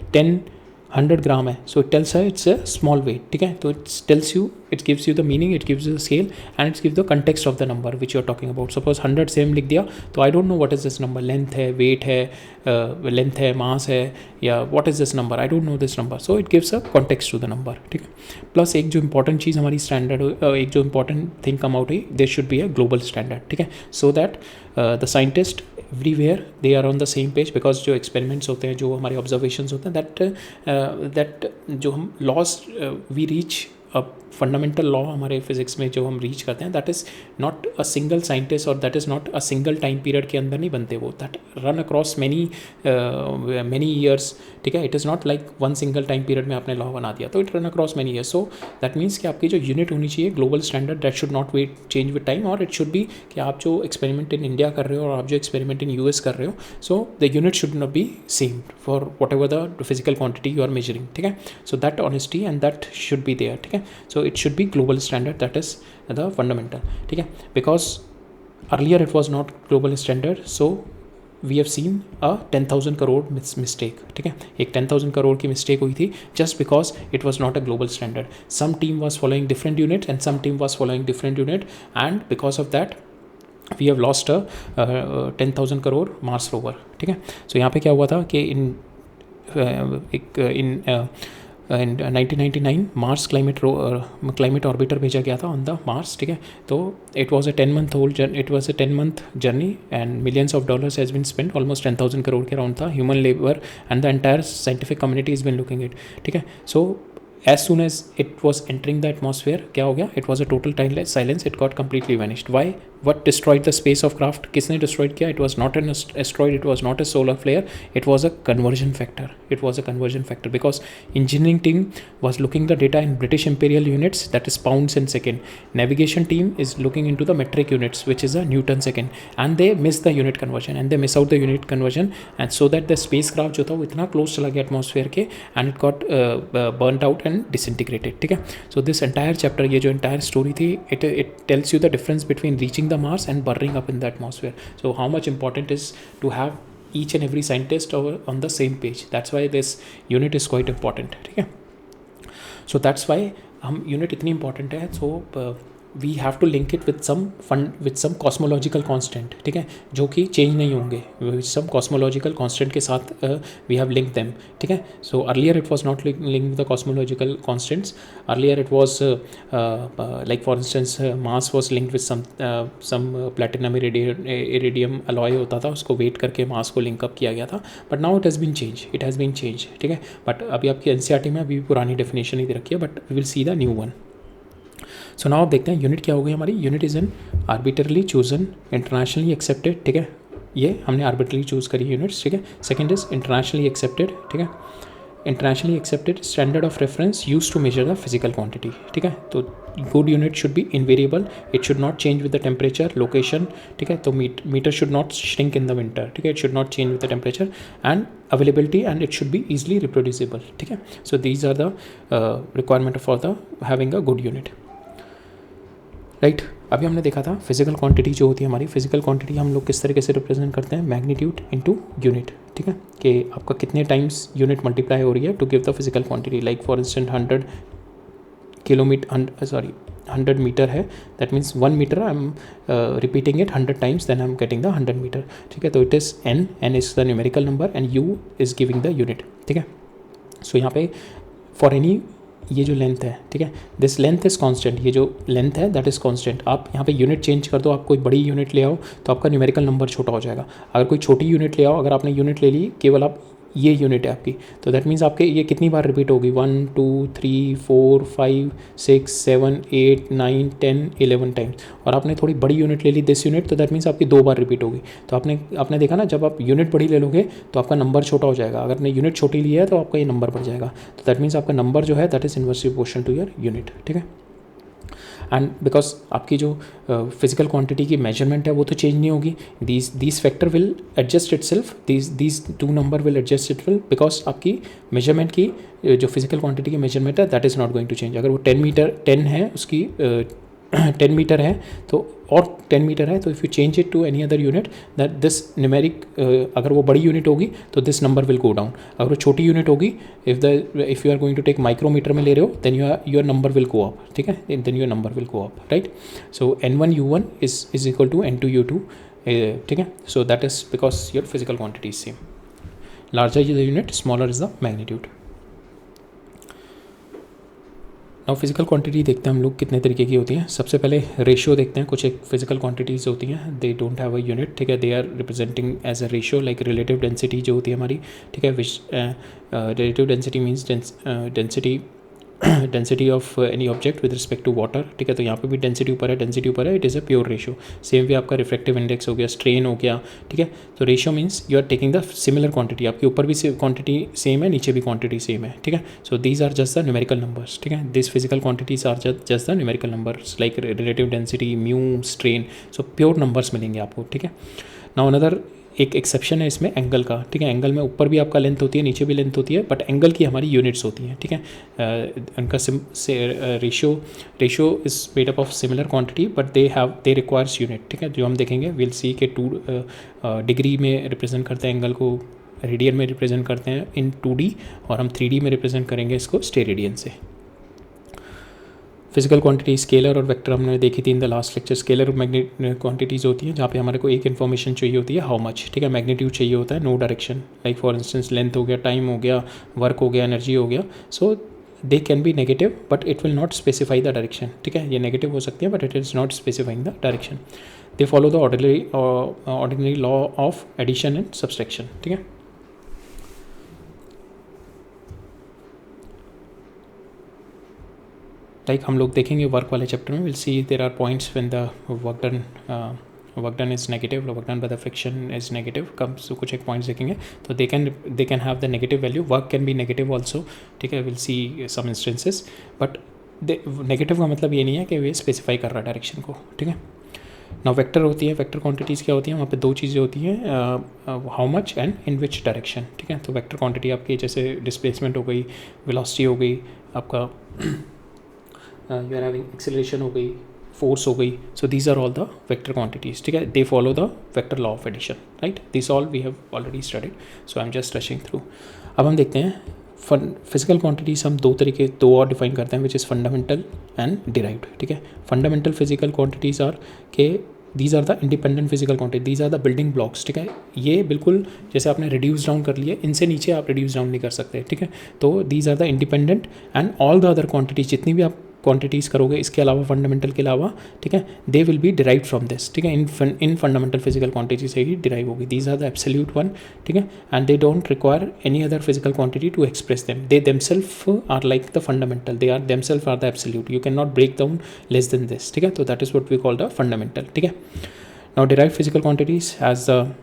100 ग्राम है, so it tells it's a small weight. ठीक है, तो it tells you, it gives you the meaning, it gives you the scale and it's gives the context of the number which you are talking about. Suppose 100 same लिख दिया तो I don't know what is this number, length है, weight है, length है, मास है, या what is this number, I don't know this number. So it gives a context to the number. ठीक है, प्लस एक जो इंपॉर्टेंट चीज़ हमारी स्टैंडर्ड, एक जो इंपॉर्टेंट थिंग कम आउट है, there should be a global standard. ठीक है, so that the scientist everywhere they are on the same page. Because जो एक्सपेरिमेंट्स होते हैं, जो हमारे ऑब्जर्वेशंस होते हैं, दैट जो हम laws we reach a fundamental law हमारे फिजिक्स में जो हम रीच करते हैं, that is not a single scientist और that is not a single time period के अंदर नहीं बनते वो, that run across many years. ठीक है, it is not like one single time period में आपने लॉ बना दिया, तो it run across many years. So that means कि आपकी जो यूनिट होनी चाहिए global standard, that should not wait change with time, और इट शुड बी कि आप जो एक्सपेरिमेंट इन इंडिया कर रहे हो और आप जो एक्सपेरिमेंट इन यूएस कर रहे हो, so the unit should not be same for whatever the physical quantity you are measuring. ठीक है, so that honesty and that should be there. ठीक है, so it should be global standard, that is the fundamental। ठीक है, because earlier it was not global standard, so we have seen a 10,000 crore mistake, ठीक है, एक 10,000 करोड़ की mistake हुई थी just because it was not a global standard. Some team was following different unit and some team was following different unit, and because of that we have lost 10,000 crore Mars rover, ठीक है. सो यहाँ पे क्या हुआ था कि इन 1999 मार्स क्लाइमेट ऑर्बिटर भेजा गया था ऑन द मार्स, ठीक है. तो it was a 10 month journey and millions of dollars has been spend, almost 10,000 crore के अराउंड था, human labour and the entire scientific community is been looking it, ठीक है. सो as soon as it was entering the atmosphere, क्या हो गया, it was a total silence, it got completely vanished. Why? What destroyed the space of craft? किसने destroyed किया? It was not an asteroid, it was not a solar flare, it was a conversion factor. It was a conversion factor because engineering team was looking the data in British imperial units, that is pounds and second. Navigation team is looking into the metric units, which is a Newton second, and they miss the unit conversion and they miss out the unit conversion, and so that the spacecraft जो था वो इतना close चला गया atmosphere के, and it got burnt out and disintegrated, ठीक है. So this entire chapter, ये जो entire story थी, it tells you the difference between reaching the Mars and burning up in the atmosphere. So how much important is to have each and every scientist on the same page. That's why this unit is quite important, ठीक है. So that's why हम unit इतनी important है. So we have to link it with some cosmological constant, ठीक है, जो कि change नहीं होंगे, विद सम कॉस्मोलॉजिकल कांस्टेंट के साथ वी हैव लिंक देम, ठीक है. So earlier it was not link the cosmological constants. Earlier it was like for instance mass was linked with some platinum iridium alloy होता था, उसको wait करके मास को linkup किया गया था. But now it has been change, ठीक है. बट अभी आपकी एनसीईआरटी में अभी पुरानी डेफिनेशन ही दे रखी है, but we will see the new one. So now आप देखते हैं यूनिट क्या हो गई हमारी. Unit is an arbitrarily chosen internationally accepted, ठीक है, ये हमने आर्बिटरली चूज़ करी यूनिट्स, ठीक है. सेकंड इज़ इंटरनेशनली एक्सेप्टेड, ठीक है, internationally accepted standard of reference use to measure the physical quantity, ठीक है. तो good unit should be invariable, it should not change with the temperature, location, ठीक है. तो metre should not shrink in the winter, ठीक है, it should not change with the temperature and availability, and it should be easily reproducible, ठीक है. So these are the requirement for the having a good unit, right. अभी हमने देखा था physical quantity जो होती है हमारी, फिजिकल क्वांटिटी हम लोग किस तरीके से रिप्रेजेंट करते हैं, मैग्नीट्यूड इनटू यूनिट, ठीक है, कि आपका कितने टाइम्स यूनिट मल्टीप्लाई हो रही है to give the physical quantity. Like for instant 100 metre है, that means 1 metre I am repeating it 100 times, then I am getting the 100 metre, ठीक है. तो it is an is the numerical number and you is giving the unit, ठीक है. सो यहाँ पे for any, ये जो लेंथ है, ठीक है, दिस लेंथ इज़ कांस्टेंट, ये जो लेंथ है दैट इज़ कांस्टेंट. आप यहाँ पे यूनिट चेंज कर दो, आप कोई बड़ी यूनिट ले आओ तो आपका न्यूमेरिकल नंबर छोटा हो जाएगा. अगर कोई छोटी यूनिट ले आओ, अगर आपने यूनिट ले ली केवल आप ये यूनिट है आपकी, तो दैट मीन्स आपके ये कितनी बार रिपीट होगी, 1 2 3 4 5 6 7 8 9 10 11 टाइम्स. और आपने थोड़ी बड़ी यूनिट ले ली, दिस यूनिट, तो दैट मीन्स आपकी 2 बार रिपीट होगी. तो आपने देखा ना, जब आप यूनिट बड़ी ले लोगे तो आपका नंबर छोटा हो जाएगा, अगर आपने यूनिट छोटी ली है तो आपका ये नंबर बढ़ जाएगा. तो दैट मीन्स आपका नंबर जो है that is inversely proportional to your unit, ठीक है. एंड बिकॉज आपकी जो फिजिकल क्वांटिटी की मेजरमेंट है वो तो चेंज नहीं होगी, these factor will adjust itself, these 2 number will adjust it will, because आपकी मेजरमेंट की जो फिजिकल क्वांटिटी की मेजरमेंट है that is not going to change. अगर वो 10 है उसकी 10 मीटर है तो, और 10 मीटर है तो if you change it to any other unit that this numeric, अगर वो बड़ी यूनिट होगी तो this number will go down. अगर वो छोटी यूनिट होगी, if you are going to take micrometre में ले रहे हो, then your number will go up, ठीक है, then your number will go up, right. So N1U1 is equal to N2U2, ठीक है. So that is because your physical quantity is same. Larger is the unit, smaller is the magnitude. Now physical quantity देखते हैं हम लोग कितने तरीके की होती हैं. सबसे पहले रेशियो देखते हैं. कुछ एक फिजिकल क्वांटिटीज़ होती हैं, they don't have a unit, ठीक है, they are representing as a ratio, like relative density जो होती है हमारी, ठीक है, which relative density means density of any object with respect to water, ठीक है. तो यहाँ पे भी डेंसिटी ऊपर है, it is a pure ratio. Same way आपका रिफ्रैक्टिव इंडेक्स हो गया, स्ट्रेन हो गया, ठीक है. तो ratio means you are taking the similar quantity, आपके ऊपर भी क्वांटिटी सेम है, नीचे भी क्वांटिटी सेम है, ठीक है. So these are just the numerical numbers, ठीक है. This physical quantities are just the numerical numbers like relative density, mu, strain. So pure numbers मिलेंगे आपको, ठीक है. नाउ अनदर एक एक्सेप्शन है इसमें एंगल का, ठीक है। एंगल में ऊपर भी आपका लेंथ होती है, नीचे भी लेंथ होती है, बट एंगल की हमारी यूनिट्स होती हैं, ठीक है। उनका ratio is made up of similar quantity but they requires unit, ठीक है। जो हम देखेंगे विल सी के 2 डिग्री में रिप्रेजेंट करते हैं एंगल को, रेडियन में रिप्रेजेंट करते हैं इन 2D, और हम 3D में रिप्रेजेंट करेंगे इसको स्टेरेडियन से। फिजिकल क्वांटिटी स्केलर और वेक्टर हमने देखी थी in the last lecture. Scalar quantities होती हैं जहाँ पे हमारे को एक इन्फॉर्मेशन चाहिए होती है, हाउ मच, ठीक है। मैग्नीट्यूड चाहिए होता है, no direction, like for instance length हो गया, टाइम हो गया, वर्क हो गया, एनर्जी हो गया। So they can be negative but it will not specify the direction, ठीक है। ये नेगेटिव हो सकती है but it is not specifying the direction. They follow the ordinary law of addition and subtraction, ठीक है। लाइक हम लोग देखेंगे वर्क वाले चैप्टर में, will see there are points when the work done is negative, work done by the friction is negative, come so कुछ एक points देखेंगे। तो they can have the negative value, work can be negative also, ठीक है। Will see some instances, but negative का मतलब ये नहीं है कि वे स्पेसिफाई कर रहा है डायरेक्शन को, ठीक है। ना वेक्टर होती है, वेक्टर क्वांटिटीज़ क्या होती हैं, वहाँ पे दो चीज़ें होती हैं, how much and in which direction, ठीक है। तो वेक्टर क्वांटिटी आपकी जैसे डिस्प्लेसमेंट हो गई, वेलोसिटी हो गई, आपका यू आर हैविंग एक्सेलरेशन हो गई, फोर्स हो गई। So these are all the vector quantities, ठीक है। They follow the vector law of addition, right. This all we have already studied, so I am just rushing through. अब हम देखते हैं फिजिकल क्वांटिटीज़ हम दो और डिफाइन करते हैं, which is fundamental and derived, ठीक है। फंडामेंटल फिजिकल क्वांटिटीज़ आर के these are the independent physical quantity, these are the building blocks, ठीक है। ये बिल्कुल जैसे आपने रिड्यूस डाउन कर लिया, इनसे नीचे आप रिड्यूस डाउन नहीं कर सकते, ठीक है। तो these are the independent and all the other quantities, जितनी भी आप क्वांटिटीज़ करोगे इसके अलावा, फंडामेंटल के अलावा, ठीक है, they will be derive from this, ठीक है। इन फंडामेंटल फिजिकल क्वांटिटी से ही डिराइव होगी। These are the absolute one, ठीक है, and they don't require any other physical quantity to express them, they themselves are like the fundamental, they are themselves are the absolute, you can not break down less than this, ठीक है। तो that is what we call the fundamental, ठीक है। Now derive physical quantities as the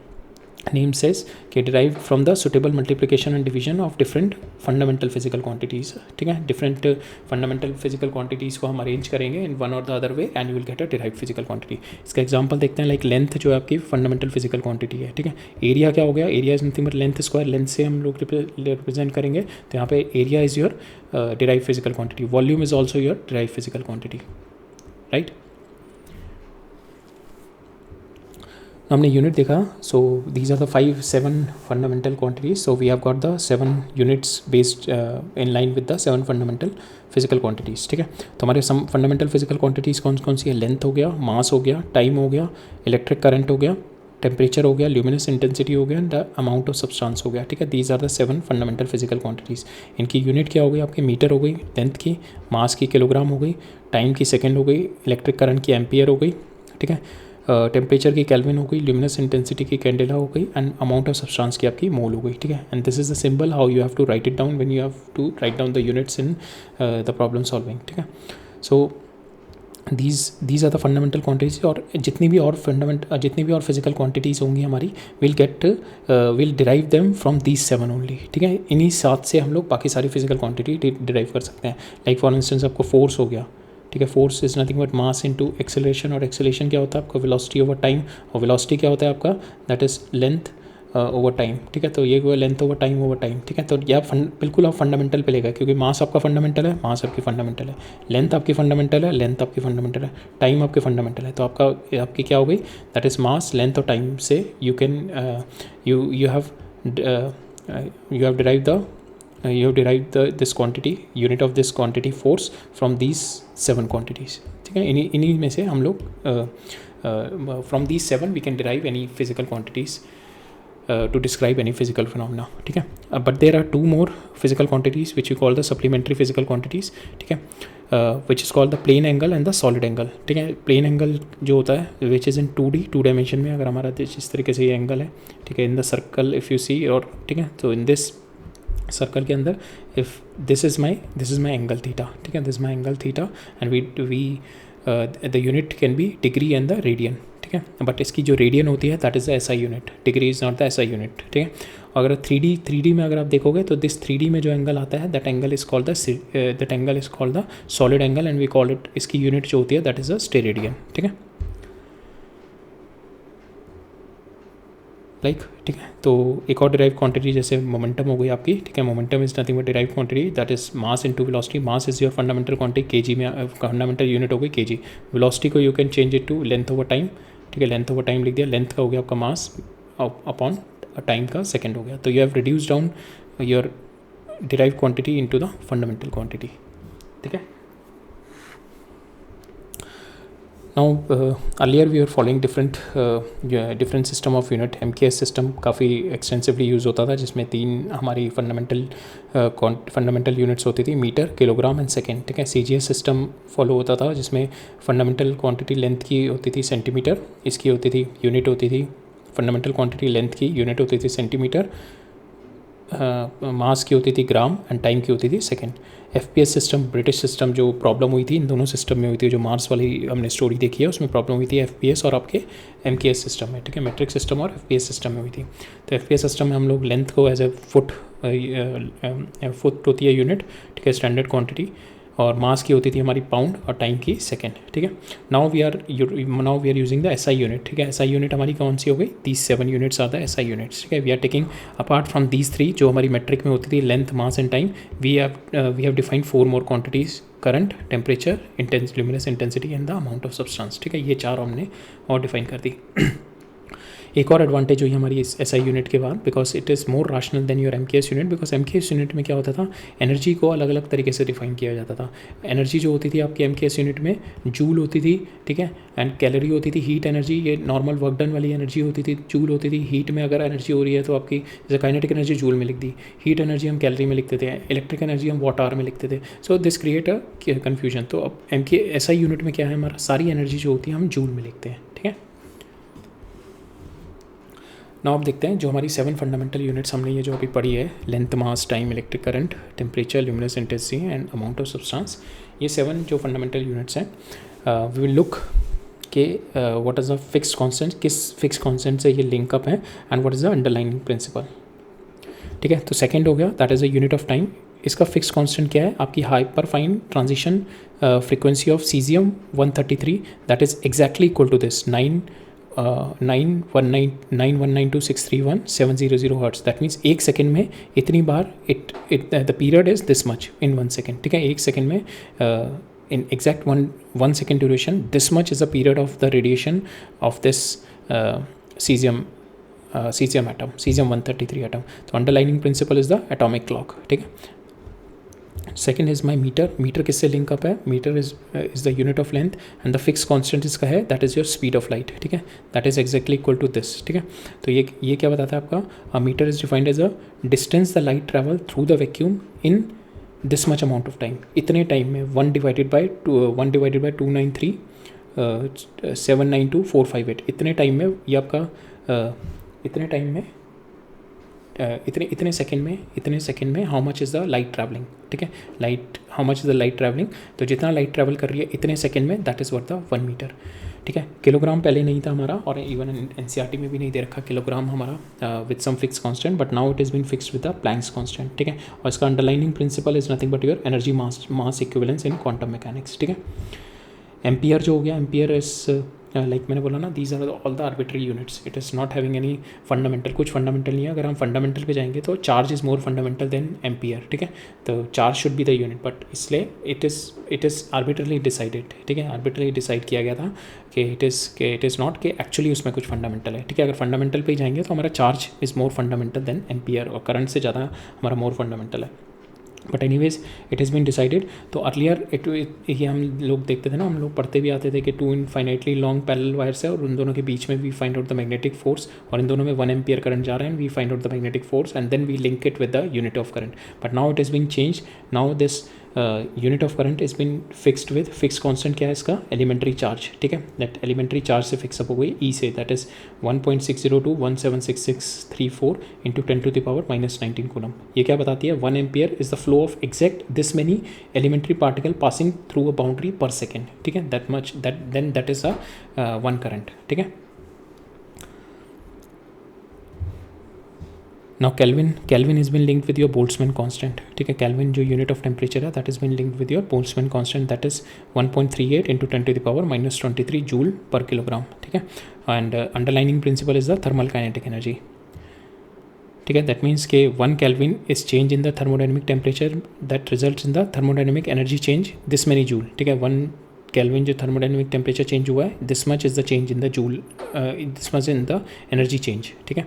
name says कि derive from the suitable multiplication and division of different fundamental physical quantities, ठीक है। Different fundamental physical quantities को हम arrange करेंगे in one और the other way and you will get a derive physical quantity. इसका example देखते हैं, like length जो है आपकी फंडामेंटल फिजिकल क्वांटिटी है, ठीक है। एरिया क्या हो गया, area is nothing but length square, length से हम लोग रिप्रेजेंट करेंगे, तो यहाँ पे area is your derive physical quantity, volume is also your derive physical quantity, right. हमने यूनिट देखा, so these are the 7 fundamental quantities, so we have got the 7 units based in line with the 7 fundamental physical quantities, ठीक है। तो हमारे सम fundamental physical quantities कौन कौन सी है, length हो गया, मास हो गया, टाइम हो गया, इलेक्ट्रिक करंट हो गया, टेम्परेचर हो गया, ल्यूमिनस इंटेंसिटी हो गया, and the amount of substance हो गया, ठीक है। These are the 7 fundamental physical quantities. इनकी यूनिट क्या हो गई आपकी, मीटर हो गई, लेंथ की, मास की किलोग्राम हो गई, टाइम की सेकेंड हो गई, इलेक्ट्रिक करंट की एम्पियर हो गई, ठीक है, टेम्परेचर की केल्विन हो गई, ल्यूमिनस इंटेंसिटी की कैंडेला हो गई, एंड अमाउंट ऑफ सब्सटेंस की आपकी मोल हो गई, ठीक है। And this is the symbol how you have to write it down when you have to write down the units in the problem solving, ठीक है। So these are the fundamental quantities, और जितनी भी और फिजिकल क्वांटिटीज़ होंगी हमारी, will derive them from these 7 only, ठीक है। इन्हीं 7 से हम लोग बाकी सारी फिजिकल क्वांटिटी डिराइव कर सकते हैं। लाइक फॉर इंस्टेंस आपको फोर्स हो गया, ठीक है। Force is nothing but mass into acceleration, और एक्सेलरेशन क्या होता है आपका, वेलोसिटी ओवर टाइम, और वेलोसिटी क्या होता है आपका, that is length over time, ठीक है। तो ये हुआ लेंथ ओवर टाइम, ठीक है। तो ये आप बिल्कुल आप फंडामेंटल पे लेगा, क्योंकि मास आपका फंडामेंटल है, मास आपकी फंडामेंटल है, लेंथ आपकी फंडामेंटल है, लेंथ आपकी फंडामेंटल है, टाइम आपकी फंडामेंटल है। तो आपकी क्या हो गई, दैट इज मास, लेंथ और टाइम से you can you have derived this quantity, unit of this quantity force from these 7 quantities, ठीक है। इन्हीं में से हम लोग from these 7 we can derive any physical quantities to describe any physical phenomena, ठीक है। but there are 2 more physical quantities which we call the supplementary physical quantities, ठीक है, which is called the plane angle and the solid angle, ठीक है। plane angle जो होता है which is in 2D 2 dimension में, अगर हमारा जिस तरीके से ये एंगल है, ठीक है, in the circle if you see, और ठीक है, तो in this सर्कल के अंदर if this is my angle theta, ठीक है, this is my angle theta, and we the unit can be degree and the radian, ठीक है। बट इसकी जो रेडियन होती है that is the SI unit, degree is not the SI unit, ठीक है। अगर 3D में अगर आप देखोगे तो दिस 3D में जो एंगल आता है that angle is called the solid angle, and we call it, इसकी यूनिट जो होती है दैट इज़ द स्टेरेडियन, ठीक है। लाइक, ठीक है। तो एक और डिराइव क्वांटिटी जैसे मोमेंटम हो गई आपकी, ठीक है। Momentum is nothing but derive quantity, that is mass into velocity. Mass is your fundamental quantity, KG में फंडामेंटल यूनिट हो गई केजी। वेलोसिटी को you can change it to length over time, ठीक है। लेंथ ओवर टाइम लिख दिया, length का हो गया आपका मास अपॉन टाइम का सेकेंड हो गया। तो you have reduce down your derive quantity into the fundamental quantity, ठीक है। Now earlier we were following different system of unit। MKS system काफ़ी एक्सटेंसिवली यूज़ होता था, जिसमें 3 हमारी फंडामेंटल यूनिट्स होती थी, मीटर, किलोग्राम एंड सेकेंड, ठीक है। CGS सिस्टम फॉलो होता था, जिसमें फंडामेंटल क्वांटिटी लेंथ की होती थी सेंटीमीटर, इसकी होती थी यूनिट होती थी फंडामेंटल क्वांटिटी लेंथ की यूनिट होती थी सेंटीमीटर, मास की होती थी ग्राम एंड टाइम की होती थी second. FPS system, British system, जो प्रॉब्लम हुई थी इन दोनों सिस्टम में हुई थी, जो मार्स वाली हमने स्टोरी देखी है उसमें प्रॉब्लम हुई थी FPS और आपके MKS सिस्टम में, ठीक है। मेट्रिक सिस्टम और FPS सिस्टम में हुई थी। तो FPS सिस्टम में हम लोग लेंथ को एज ए फुट होती है यूनिट, ठीक है, स्टैंडर्ड क्वांटिटी, और मास की होती थी हमारी पाउंड और टाइम की सेकेंड, ठीक है। Now we are using the SI unit, ठीक है। SI यूनिट हमारी कौन सी हो गई, 7 यूनिट्स आता है SI यूनिट्स, ठीक है। We are taking apart from these 3 जो हमारी मेट्रिक में होती थी length, mass and time, we have defined 4 more quantities, current, temperature, luminous intensity and the amount of substance, ठीक है। ये 4 हमने और डिफाइन कर दी। एक और एडवांटेज हुई हमारी इस SI यूनिट के बाद, because it is more rational than your MKS unit, because MKS unit में क्या होता था, एनर्जी को अलग अलग तरीके से डिफाइन किया जाता था। एनर्जी जो होती थी आपकी MKS यूनिट में जूल होती थी, ठीक है, एंड कैलोरी होती थी, हीट एनर्जी, ये नॉर्मल वर्क डन वाली एनर्जी होती थी, जूल होती थी। हीट में अगर एनर्जी हो रही है तो आपकी जैसे काइनेटिक एनर्जी जूल में लिख दी, हीट एनर्जी हम कैलोरी में लिखते थे, इलेक्ट्रिक एनर्जी हम वाट आवर में लिखते थे। So this create a confusion. तो अब SI यूनिट में क्या है, हमारा सारी एनर्जी जो होती है हम जूल में लिखते हैं, ठीक है। नाउ आप देखते हैं जो हमारी 7 फंडामेंटल यूनिट्स हमने ये जो अभी पढ़ी है, length, mass, time, electric current, temperature, luminous intensity and amount of substance, ये 7 जो फंडामेंटल यूनिट्स हैं, वी विल लुक के what is the fixed constant, किस फिक्स्ड कांस्टेंट से ये लिंक अप है, and what is the underlining principle, ठीक है। तो सेकेंड हो गया, that is a unit of time. इसका फिक्स्ड कांस्टेंट क्या है, आपकी hyperfine transition frequency of caesium 133, that is exactly equal to this 9192631 hertz. That means एक सेकेंड में इतनी बार the period is this much in 1 second, ठीक है। एक सेकेंड में in exact one second duration, this much is the period of the radiation of this cesium atom, cesium 133 atom. तो underlining principle is the atomic clock, ठीक है। Second is my metre, metre किससे link up है, metre is the unit of length and the fix constant इसका है, that is your speed of light, ठीक है। That is exactly equal to this, ठीक है। तो ये क्या बताता है आपका, metre is defined as a distance the light travel through the vacuum in this much amount of time, इतने टाइम में 1 डिवाइडेड बाई 293,792,458, इतने टाइम में ये आपका इतने टाइम में इतने सेकेंड में how much is the light travelling, ठीक है। Light, how much is the light travelling, तो जितना लाइट ट्रैवल कर रही है इतने सेकेंड में, that is worth the 1 metre, ठीक है। किलोग्राम पहले नहीं था हमारा, और इवन NCERT में भी नहीं दे रखा किलोग्राम हमारा with some fix constant, but now it is been fixed with the Planck's constant, ठीक है। और इसका underlining principle is nothing but your energy mass equivalence in quantum mechanics, ठीक है। एम्पियर जो हो गया, एम्पियर इज लाइक मैंने बोला ना, these are all the arbitrary units, it is not having any fundamental, कुछ फंडामेंटल नहीं है। अगर हम फंडामेंटल पे जाएंगे तो charge is more fundamental than ampere, ठीक है। तो charge should be the unit, but इसलिए इट इज़ आर्बिट्रली डिसाइडेड, ठीक है। आर्बिट्रली डिसाइड किया गया था कि इट इज़ नॉट कि एक्चुअली उसमें कुछ फंडामेंटल है, ठीक है। अगर फंडामेंटल पे जाएंगे तो हमारा charge is more fundamental than ampere, और करंट से ज़्यादा हमारा मोर फंडामेंटल है, but anyways it is been decided. तो अर्लियर ये हम लोग देखते थे ना, हम लोग पढ़ते भी आते थे कि 2 इनफाइनाइटली लॉन्ग पैरेलल वायर्स है, और उन दोनों के बीच में we find out the magnetic force, और इन दोनों में 1 एम्पियर करंट जा रहा है, and we find out the magnetic force and then we link it with the unit of current. But now it is been change, now this unit of current is been fixed with fix constant, क्या है इसका, elementary charge, ठीक है। That elementary charge से fix up हो गई ई से, that is 1.602176634 into 10⁻⁻19 coulomb. ये क्या बताती है, 1 ampere is the flow of exact this many elementary particle passing through a boundary per second, ठीक है। That much that is a 1 current, ठीक है। Now Kelvin has been linked with your Boltzmann constant, ठीक है। Kelvin जो unit of temperature है, that is been linked with your Boltzmann constant, that is 1.38 into 10⁻⁻23 joule per kilogram, ठीक है। And underlining principle is the thermal kinetic energy, ठीक है, that means के 1 kelvin is change in the thermodynamic temperature that results in the thermodynamic energy change this many joule. ठीक है, 1 kelvin जो thermodynamic temperature change हुआ है, this much is the change in the joule, this much in the energy change. ठीक है,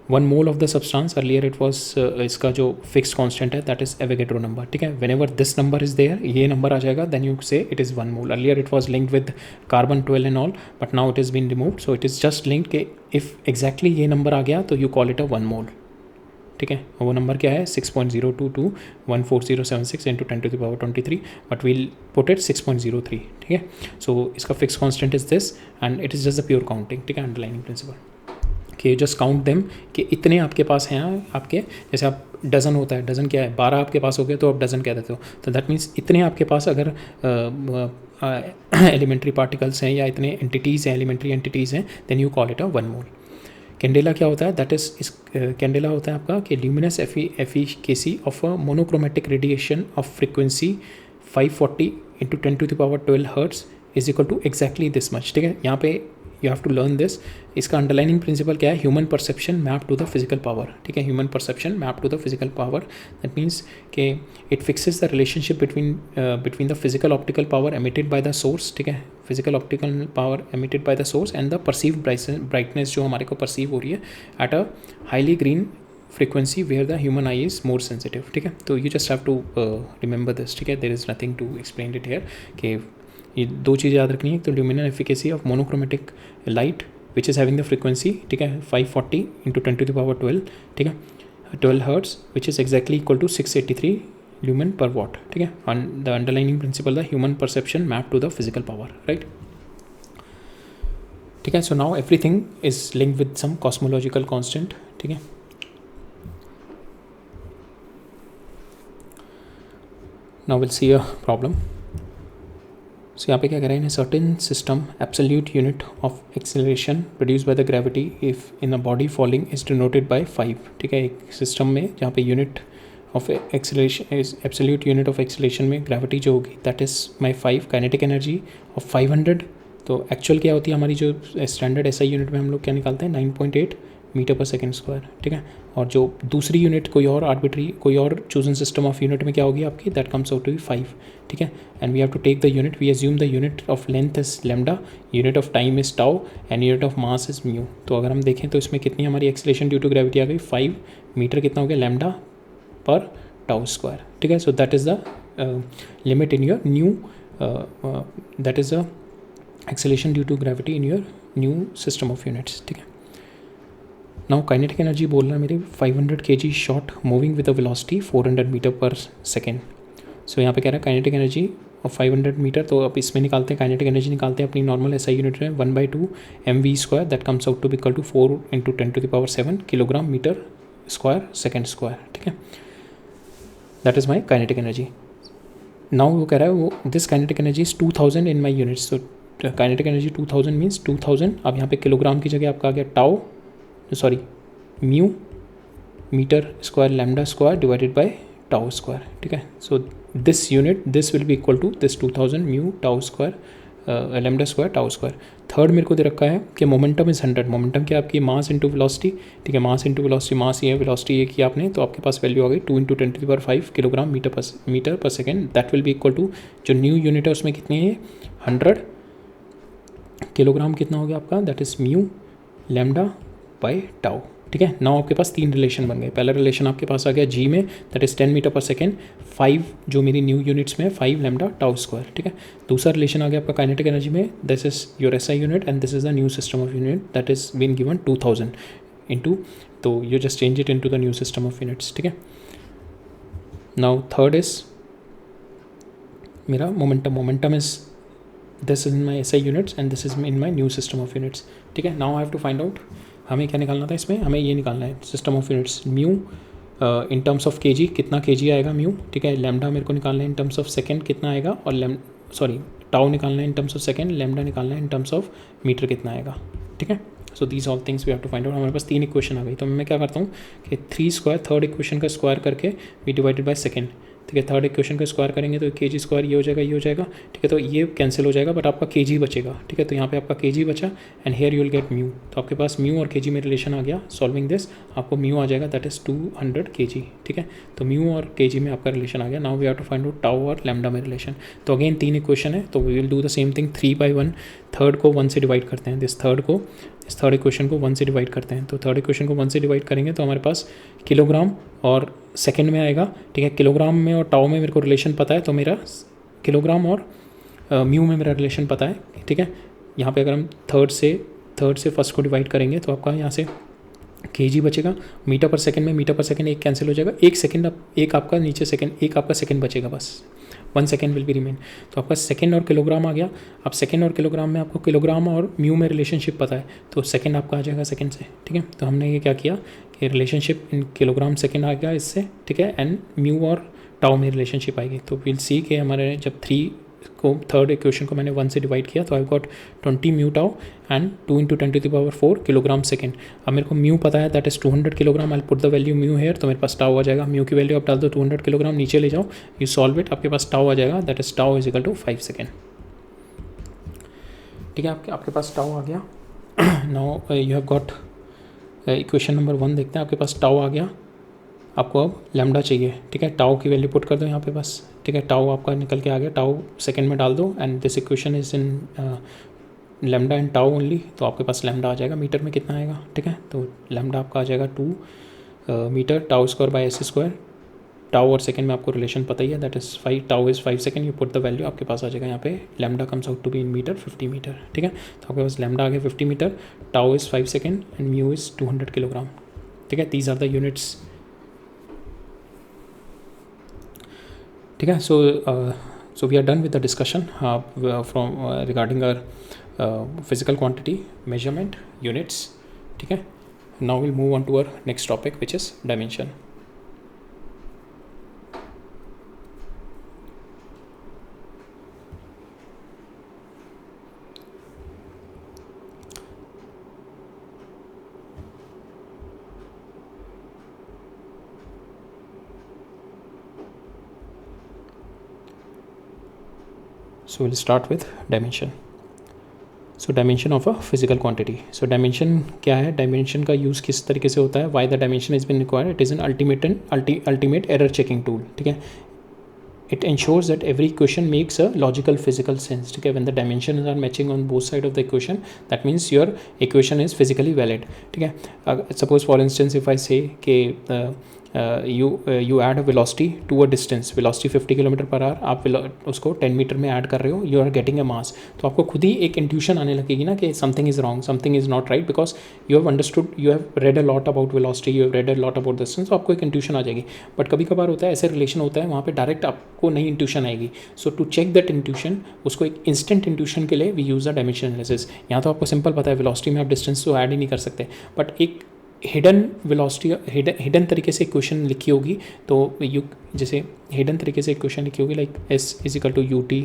1 mole of the substance earlier it was, इसका जो fix constant है दैट इज एवोगैड्रो नंबर। ठीक है, whenever this number is there, ये number आ जाएगा, then you say it is 1 mole. Earlier it was linked with carbon 12 and all, but now it is been removed, so it is just linked के if exactly ये number आ गया तो you call it a 1 mole. ठीक है, वो number क्या है 6.022140076 into 10⁻23, but we'll put it 6.03। ठीक है, सो इसका fix constant is this and it is just the pure counting. ठीक है, अंडरलाइनिंग प्रिंसिपल कि जस्ट काउंट देम कि इतने आपके पास हैं आपके, जैसे आप डज़न होता है, डज़न क्या है 12 आपके पास हो गए तो आप डज़न कह देते हो, तो दैट मीन्स इतने आपके पास अगर एलिमेंट्री पार्टिकल्स हैं या इतने एंटिटीज़ हैं, एलिमेंट्री एंटिटीज़ हैं, then you call it a 1 mole. Candela क्या होता है, दैट इज इस कैंडेला होता है आपका कि luminous efficacy of a monochromatic radiation of frequency 540 into 10⁻12 hertz is equal to exactly this much. ठीक है, यहाँ पे you have to learn this. इसका अंडरलाइनिंग प्रिंसिपल क्या है, human perception map to the physical power. ठीक है, human perception map to the physical power, that means के it fixes the relationship between the physical optical power emitted by the source. ठीक है, physical optical power emitted by the source and the perceived brightness जो हमारे को perceive हो रही है at a highly green frequency where the human eye is more sensitive. ठीक है, तो you just have to remember this. ठीक है, there is nothing to explain it here कि ये 2 चीज़ याद रखनी है, तो luminal efficacy of monochromatic light which is having the frequency, ठीक है, 540 इंटू 10⁻12, ठीक है, 12 hertz which is exactly equal to 683 lumen per watt. ठीक है, and the underlining principle the human perception map to the physical power, right. ठीक है, so now everything is linked with some cosmological constant. ठीक है, now we'll see a problem. So यहाँ पे क्या कह रहे हैं, in a certain system absolute unit of acceleration produced by the gravity if in a body falling is denoted by 5. ठीक है, एक सिस्टम में जहाँ पे unit of acceleration is absolute unit of acceleration में ग्रेविटी जो होगी that is my 5, kinetic energy of 500। तो एक्चुअल क्या होती है हमारी जो स्टैंडर्ड एसआई यूनिट में हम लोग क्या निकालते हैं 9.8 मीटर पर सेकेंड स्क्वायर। ठीक है, और जो दूसरी यूनिट कोई और आर्बिट्री कोई और चूजन सिस्टम ऑफ यूनिट में क्या होगी आपकी, that comes out to be 5। ठीक है, and we have to take the unit, we assume the unit of length is lambda, unit of time is tau and unit of mass is mu. तो अगर हम देखें तो इसमें कितनी हमारी एक्सेलेरेशन ड्यू टू ग्रेविटी आ गई 5 मीटर, कितना हो गया लैम्डा पर टाउ स्क्वायर। ठीक है, so that is the limit in your new, that is the acceleration due to gravity in your new system of units. ठीक है, नाउ काइनेटिक एनर्जी बोल रहा है मेरी 500 kg shot moving with a velocity 400 metre per second. So यहाँ पे कह रहा है काइनेटिक एनर्जी ऑफ 500 मीटर, तो अब इसमें निकालते हैं काइनेटिक एनर्जी, निकालते हैं अपनी नॉर्मल एसआई यूनिट में 1/2 mv² that comes out to be equal to 4 into 10⁻7 kilogram metre square second square. ठीक है, that is my kinetic energy. Now वो कह रहा है वो this kinetic energy is 2000 in my units. तो काइनेटिक एनर्जी 2000 मीन्स 2000, अब यहाँ पे किलोग्राम की जगह आपका आ गया tau, sorry mu metre square lambda square divided by tau square. ठीक है, so this unit this will be equal to दिस 2000 mu tau square lambda square tau square. Third मेरे को दे रखा है कि मोमेंटम इज 100, मोमेंटम क्या आपकी मास इंटू वेलोसिटी। ठीक है, मास इंटू वेलोसिटी, मास ये है वेलोसिटी ये किया आपने, तो आपके पास वैल्यू आ गई 2 into 10⁵ kilogram metre per second, that will be equal to जो न्यू यूनिट है उसमें कितनी है 100 किलोग्राम, कितना हो गया आपका that is mu lambda by tau. ठीक है, नाउ आपके पास 3 रिलेशन बन गए। पहला रिलेशन आपके पास आ गया जी में that is 10 metre per second, 5 जो मेरी न्यू यूनिट्स में 5 लैम्डा टाउ स्क्वायर। ठीक है, दूसरा रिलेशन आ गया आपका काइनेटिक एनर्जी में, this is your SI unit and this is the new system of unit that is been given 2000 into, तो you just change it into the new system of units. ठीक है, now third is मेरा momentum, momentum is this is in my SI units and this is in my new system of units. ठीक है, now I have to find out हमें क्या निकालना था इसमें, हमें ये निकालना है system of units mu in terms of KG, कितना केजी आएगा म्यू। ठीक है, लैम्डा मेरे को निकालना है इन टर्म्स ऑफ सेकेंड कितना आएगा, और टाउ निकालना है in terms of second, lambda निकालना है इन टर्म्स ऑफ मीटर कितना आएगा। ठीक है, so these all things we have to find out. हमारे पास 3 इक्वेशन आ गई, तो मैं क्या करता हूँ कि 3 स्क्वायर थर्ड इक्वेशन का स्क्वायर करके वी डिवाइडेड बाय सेकेंड, ठीक है। थर्ड इक्वेशन का स्क्वायर करेंगे तो के जी स्क्वायर ये हो जाएगा, ये हो जाएगा, ठीक है। तो ये कैंसिल हो जाएगा बट आपका के जी बचेगा, ठीक है। तो यहाँ पे आपका के जी बचा and here you will get mu. तो आपके पास म्यू और के जी में रिलेशन आ गया। सॉल्विंग दिस आपको म्यू आ जाएगा, दैट इज़ 200 kg, ठीक है। तो म्यू और के जी में आपका रिलेशन आ गया। Now we have to find out tau और लैम्डा में रिलेशन। तो अगेन 3 इक्वेशन है, तो we will do the same thing, 3/1। Third को 1 से डिवाइड करते हैं, इस थर्ड इक्वेशन को 1 से डिवाइड करते हैं। तो थर्ड इक्वेशन को 1 से डिवाइड करेंगे तो हमारे पास किलोग्राम और सेकंड में आएगा, ठीक है। किलोग्राम में और टाउ में मेरे को रिलेशन पता है, तो मेरा किलोग्राम और म्यू में मेरा रिलेशन पता है, ठीक है। यहाँ पे अगर हम थर्ड से फर्स्ट को डिवाइड करेंगे तो आपका यहाँ से केजी बचेगा। मीटर पर सेकंड में मीटर पर सेकंड एक कैंसिल हो जाएगा, एक आपका नीचे सेकंड, एक आपका सेकंड बचेगा, बस 1 सेकंड विल बी रिमेन। तो आपका सेकंड और किलोग्राम आ गया। अब सेकंड और किलोग्राम में आपको किलोग्राम और म्यू में रिलेशनशिप पता है, तो सेकंड आपका आ जाएगा सेकंड से, ठीक है। तो हमने ये क्या किया कि रिलेशनशिप इन किलोग्राम सेकंड आ गया इससे, ठीक है। एंड म्यू और टाउ में रिलेशनशिप आएगी। तो विल सी कि हमारे जब थर्ड इक्वेशन को मैंने 1 से डिवाइड किया तो I got 20 mu tau and 2 × 10⁴ kilogram second. अब मेरे को म्यू पता है, that is 200 kilogram. I put the value mu here, तो मेरे पास टाउ आ जाएगा। म्यू की वैल्यू आप डाल दो 200 किलोग्राम, नीचे ले जाओ, यू सॉल्व इट, आपके पास टाउ आ जाएगा, that is tau is equal to 5 second, ठीक है। आपके पास टाउ आ गया। Now you have got equation number 1 देखते हैं। आपके पास टाउ आ गया, आपको अब लैम्डा चाहिए, ठीक है। टाउ की वैल्यू पुट कर दो यहाँ पे बस, ठीक है। टाउ आपका निकल के आ गया, टाउ सेकंड में डाल दो and this equation is in lambda and tau only. तो आपके पास लैम्डा आ जाएगा, मीटर में कितना आएगा, ठीक है। तो लैम्डा आपका आ जाएगा 2 metre, tau square by S square. Tau और सेकंड में आपको रिलेशन पता ही है, that is 5, tau is 5 second. You put the value, आपके पास आ जाएगा यहाँ पे lambda comes out to be in metre 50 metre, ठीक है। तो आपके पास लैम्डा आ गया 50 metre, tau is 5 second and mu is 200 kilogram, ठीक है। दीज आर द यूनिट्स, ठीक है। So we are done with the discussion from regarding our physical quantity, measurement, units, ठीक है। Now will move on to our next topic which is dimension. So we'll start with dimension. So dimension of a physical quantity. So dimension क्या है, dimension का use किस तरीके से होता है, why the dimension has been required, it is an ultimate error checking tool, ठीक है। It ensures that every equation makes a logical physical sense, ठीक है। When the dimensions are matching on both sides of the equation, that means your equation is physically valid, ठीक है। Suppose for instance if I say कि you add a velocity to a distance, velocity 50 km/h, आप उसको 10 metre में add कर रहे हो, you are getting a मास, तो आपको खुद ही एक इंट्यूशन आने लगेगी ना कि something is wrong, something is not right, because you have understood, you have read a lot about velocity, you have read a lot about distance, तो आपको एक इंट्यूशन आ जाएगी। बट कभी कभार होता है ऐसे रिलेशन होता है वहाँ पे डायरेक्ट आपको नई इंट्यूशन आएगी। So to check that intuition, उसको एक इंस्टेंट इंट्यूशन के लिए we use the dimension analysis. यहाँ तो आपको सिंपल पता है वेलोसिटी में आप डिस्टेंस तो ऐड ही नहीं कर सकते, बट एक हिडन वेलोसिटी, हिडन तरीके से इक्वेशन लिखी होगी, तो यू जैसे हिडन तरीके से इक्वेशन लिखी होगी like S is equal to U T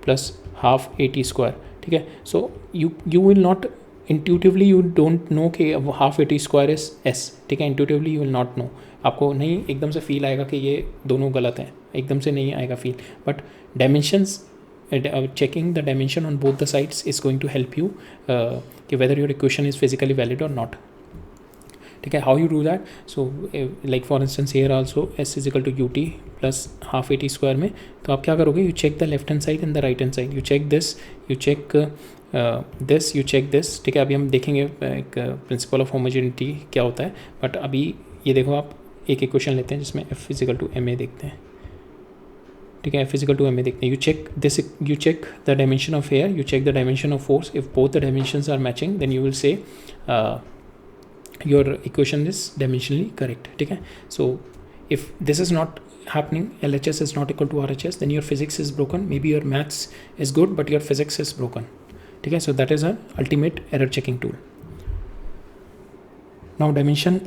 plus half A T square, ठीक है। So you will not intuitively, you don't know कि half A T square is S, ठीक है। Intuitively you will not know, आपको नहीं एकदम से feel आएगा कि ये दोनों गलत हैं, एकदम से नहीं आएगा feel. But dimensions, checking the dimension on both the sides is going to help you कि whether your equation is physically valid or not, ठीक है। How you do that, so like for instance here also S is equal to U T plus half A T square में, तो आप क्या करोगे, you check the left hand side and the right hand side, you check this, you check this, you check this, ठीक है। अभी हम देखेंगे एक प्रिंसिपल ऑफ होमोजेनिटी क्या होता है, बट अभी ये देखो आप एक इक्वेशन लेते हैं जिसमें F is equal to M A देखते हैं, ठीक है। F is equal to M A देखते हैं, you check this, you check the dimension of here, you check the dimension of force, if both the dimensions are matching then you will say your equation is dimensionally correct, ठीक है। So if this is not happening, LHS is not equal to RHS, then your physics is broken, maybe your maths is good but your physics is broken, ठीक है। So that is a ultimate error checking tool. Now dimension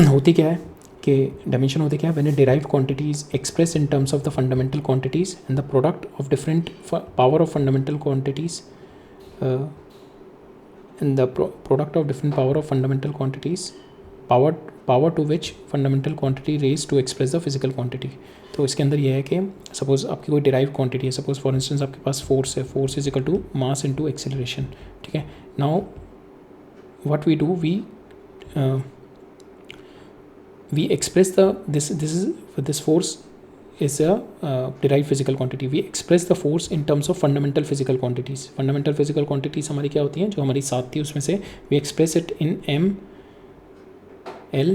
होती क्या है कि dimension होती क्या है, when a derived quantity is expressed in terms of the fundamental quantities and the product of different power of fundamental quantities and the product of different power of fundamental quantities power to which fundamental quantity raise to express the physical quantity. तो इसके अंदर ये है कि suppose आपकी कोई derive quantity है, suppose for instance आपके पास फोर्स है, force is equal to mass into acceleration, ठीक है। Now what we do, we express this force is a derived physical quantity. We express the force in terms of fundamental physical quantities. Fundamental physical quantities हमारी क्या होती हैं, जो हमारी सात थी उसमें से we express it in m, l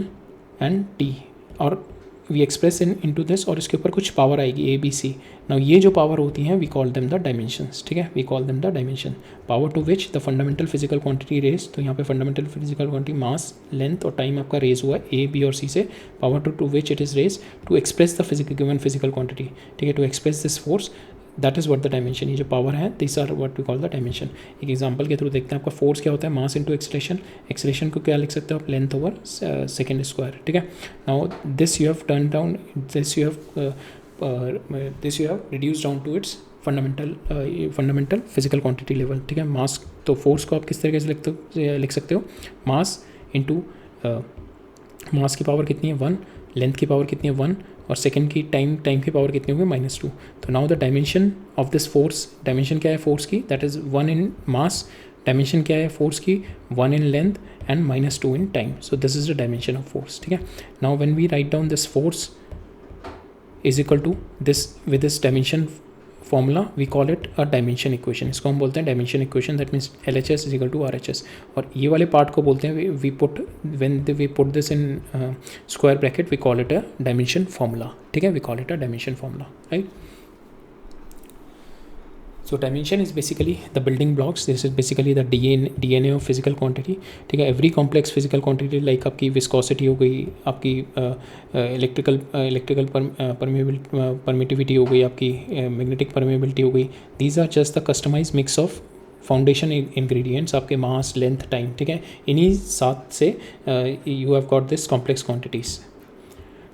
and t, और वी एक्सप्रेस इनटू दिस, और इसके ऊपर कुछ पावर आएगी ए बी सी। नाउ ये जो पावर होती हैं we call them the dimensions, ठीक है, we call them the dimension. Power to which the fundamental physical quantity raise, तो यहाँ पे fundamental physical quantity mass, length और टाइम आपका रेज हुआ है ए बी और सी से। Power to which it is raise to express the physical given physical quantity, ठीक है, to express this force, that is what the dimension. ये जो पावर है this are what we call the dimension. एक example के through देखते हैं। आपका फोर्स क्या होता है, मास इनटू एक्सेलरेशन। एक्सेलरेशन को क्या लिख सकते हो आप, लेंथ ओवर सेकेंड स्क्वायर, ठीक है। Now this you have turn down, this you have reduce down to its fundamental physical quantity level, ठीक है। मास, तो फोर्स को आप किस तरीके से लिख सकते हो, मास इंटू मास की पावर कितनी है 1, लेंथ की पावर कितनी है 1, और सेकेंड की टाइम की पावर कितनी होगी -2। तो now the dimension of this force, dimension क्या है फोर्स की, that is 1 in mass, dimension क्या है फोर्स की 1 in length and -2 in time. So this is the dimension of force, ठीक है। Now when we write down this force is equal to this, with this dimension formula we call it a dimension equation. इसको हम बोलते हैं dimension equation, that means LHS is equal to RHS। और ये वाले part को बोलते हैं we put this in square bracket, we call it a dimension formula, ठीक है, we call it a dimension formula, right. So dimension is basically the building blocks, this is basically the DNA of physical quantity, ठीक है। Every complex physical quantity like आपकी viscosity हो गई, आपकी electrical permittivity हो गई, आपकी मैग्नेटिक परमेबिलिटी हो गई, these are just the customise mix of foundation ingredients, आपके मास, लेंथ, टाइम, ठीक है। इन्हीं सात से you have got this complex quantities.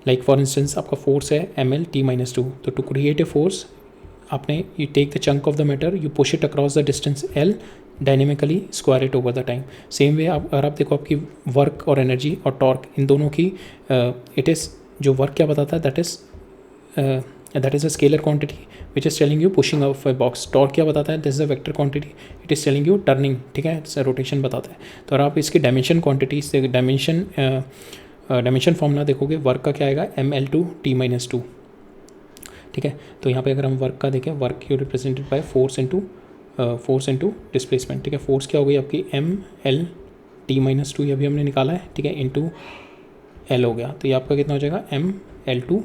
Like for instance आपका फोर्स है ml/t-2, तो टू क्रिएट ए फोर्स आपने you take the chunk of the matter, you push it across the distance L, dynamically square it over the time. Same way अगर आप देखो आपकी work और energy और टॉर्क, इन दोनों की इट इज़, जो वर्क क्या बताता है that is a scalar quantity which is telling you pushing of a box. Torque क्या बताता है, this is a vector quantity, it is telling you turning, ठीक है, रोटेशन बताता है। तो अगर आप इसकी डायमेंशन क्वांटिटीज, डायमेंशन फॉर्मूला देखोगे, वर्क का क्या आएगा ml/t-2, ठीक है। तो यहाँ पे अगर हम वर्क का देखें, work you represented by force into displacement, ठीक है। फोर्स क्या हो गई आपकी ml/t-2, ये अभी हमने निकाला है, ठीक है, इंटू L हो गया, तो ये आपका कितना हो जाएगा ml/t-2,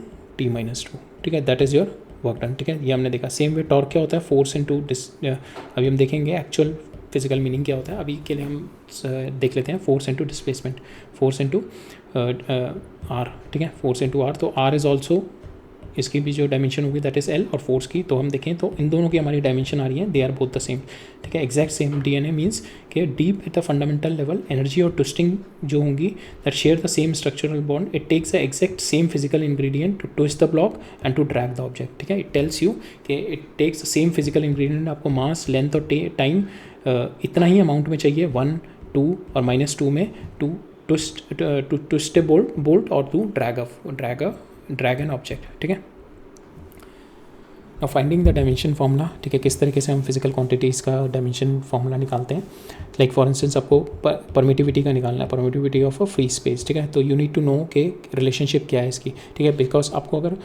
ठीक है, that is your work done, ठीक है। ये हमने देखा। सेम वे टॉर्क क्या होता है, फोर्स इंटू अभी हम देखेंगे एक्चुअल फिजिकल मीनिंग क्या होता है, अभी के लिए हम देख लेते हैं force into displacement, force into R, ठीक है, फोर्स इंटू R। तो R इज़ ऑल्सो, इसकी भी जो डायमेंशन होगी दैट इज़ L, और फोर्स की तो हम देखें तो इन दोनों की हमारी डायमेंशन आ रही है, they are both the same, ठीक है, एग्जैक्ट सेम। DNA मीन्स कि deep at the fundamental level energy और ट्विस्टिंग जो होंगी that share the same structural bond, it takes the exact same physical ingredient to twist the block and to drag the object, ठीक है। It tells you कि it takes the same physical ingredient, आपको mass, length और time इतना ही amount में चाहिए, 1, 2 और -2 में, टू ट्विस्ट ए बोल्ट और टू ड्रैग एन ऑब्जेक्ट, ठीक है। फाइंडिंग द डायमेंशन फार्मूला, ठीक है, किस तरीके से हम फिजिकल क्वांटिटीज़ का डायमेंशन फार्मूला निकालते हैं। लाइक फॉर इंस्टेंस आपको परमिटिविटी का निकालना है, permittivity of a free space, ठीक है। तो यू नीड टू नो कि रिलेशनशिप क्या है इसकी, ठीक है, बिकॉज आपको अगर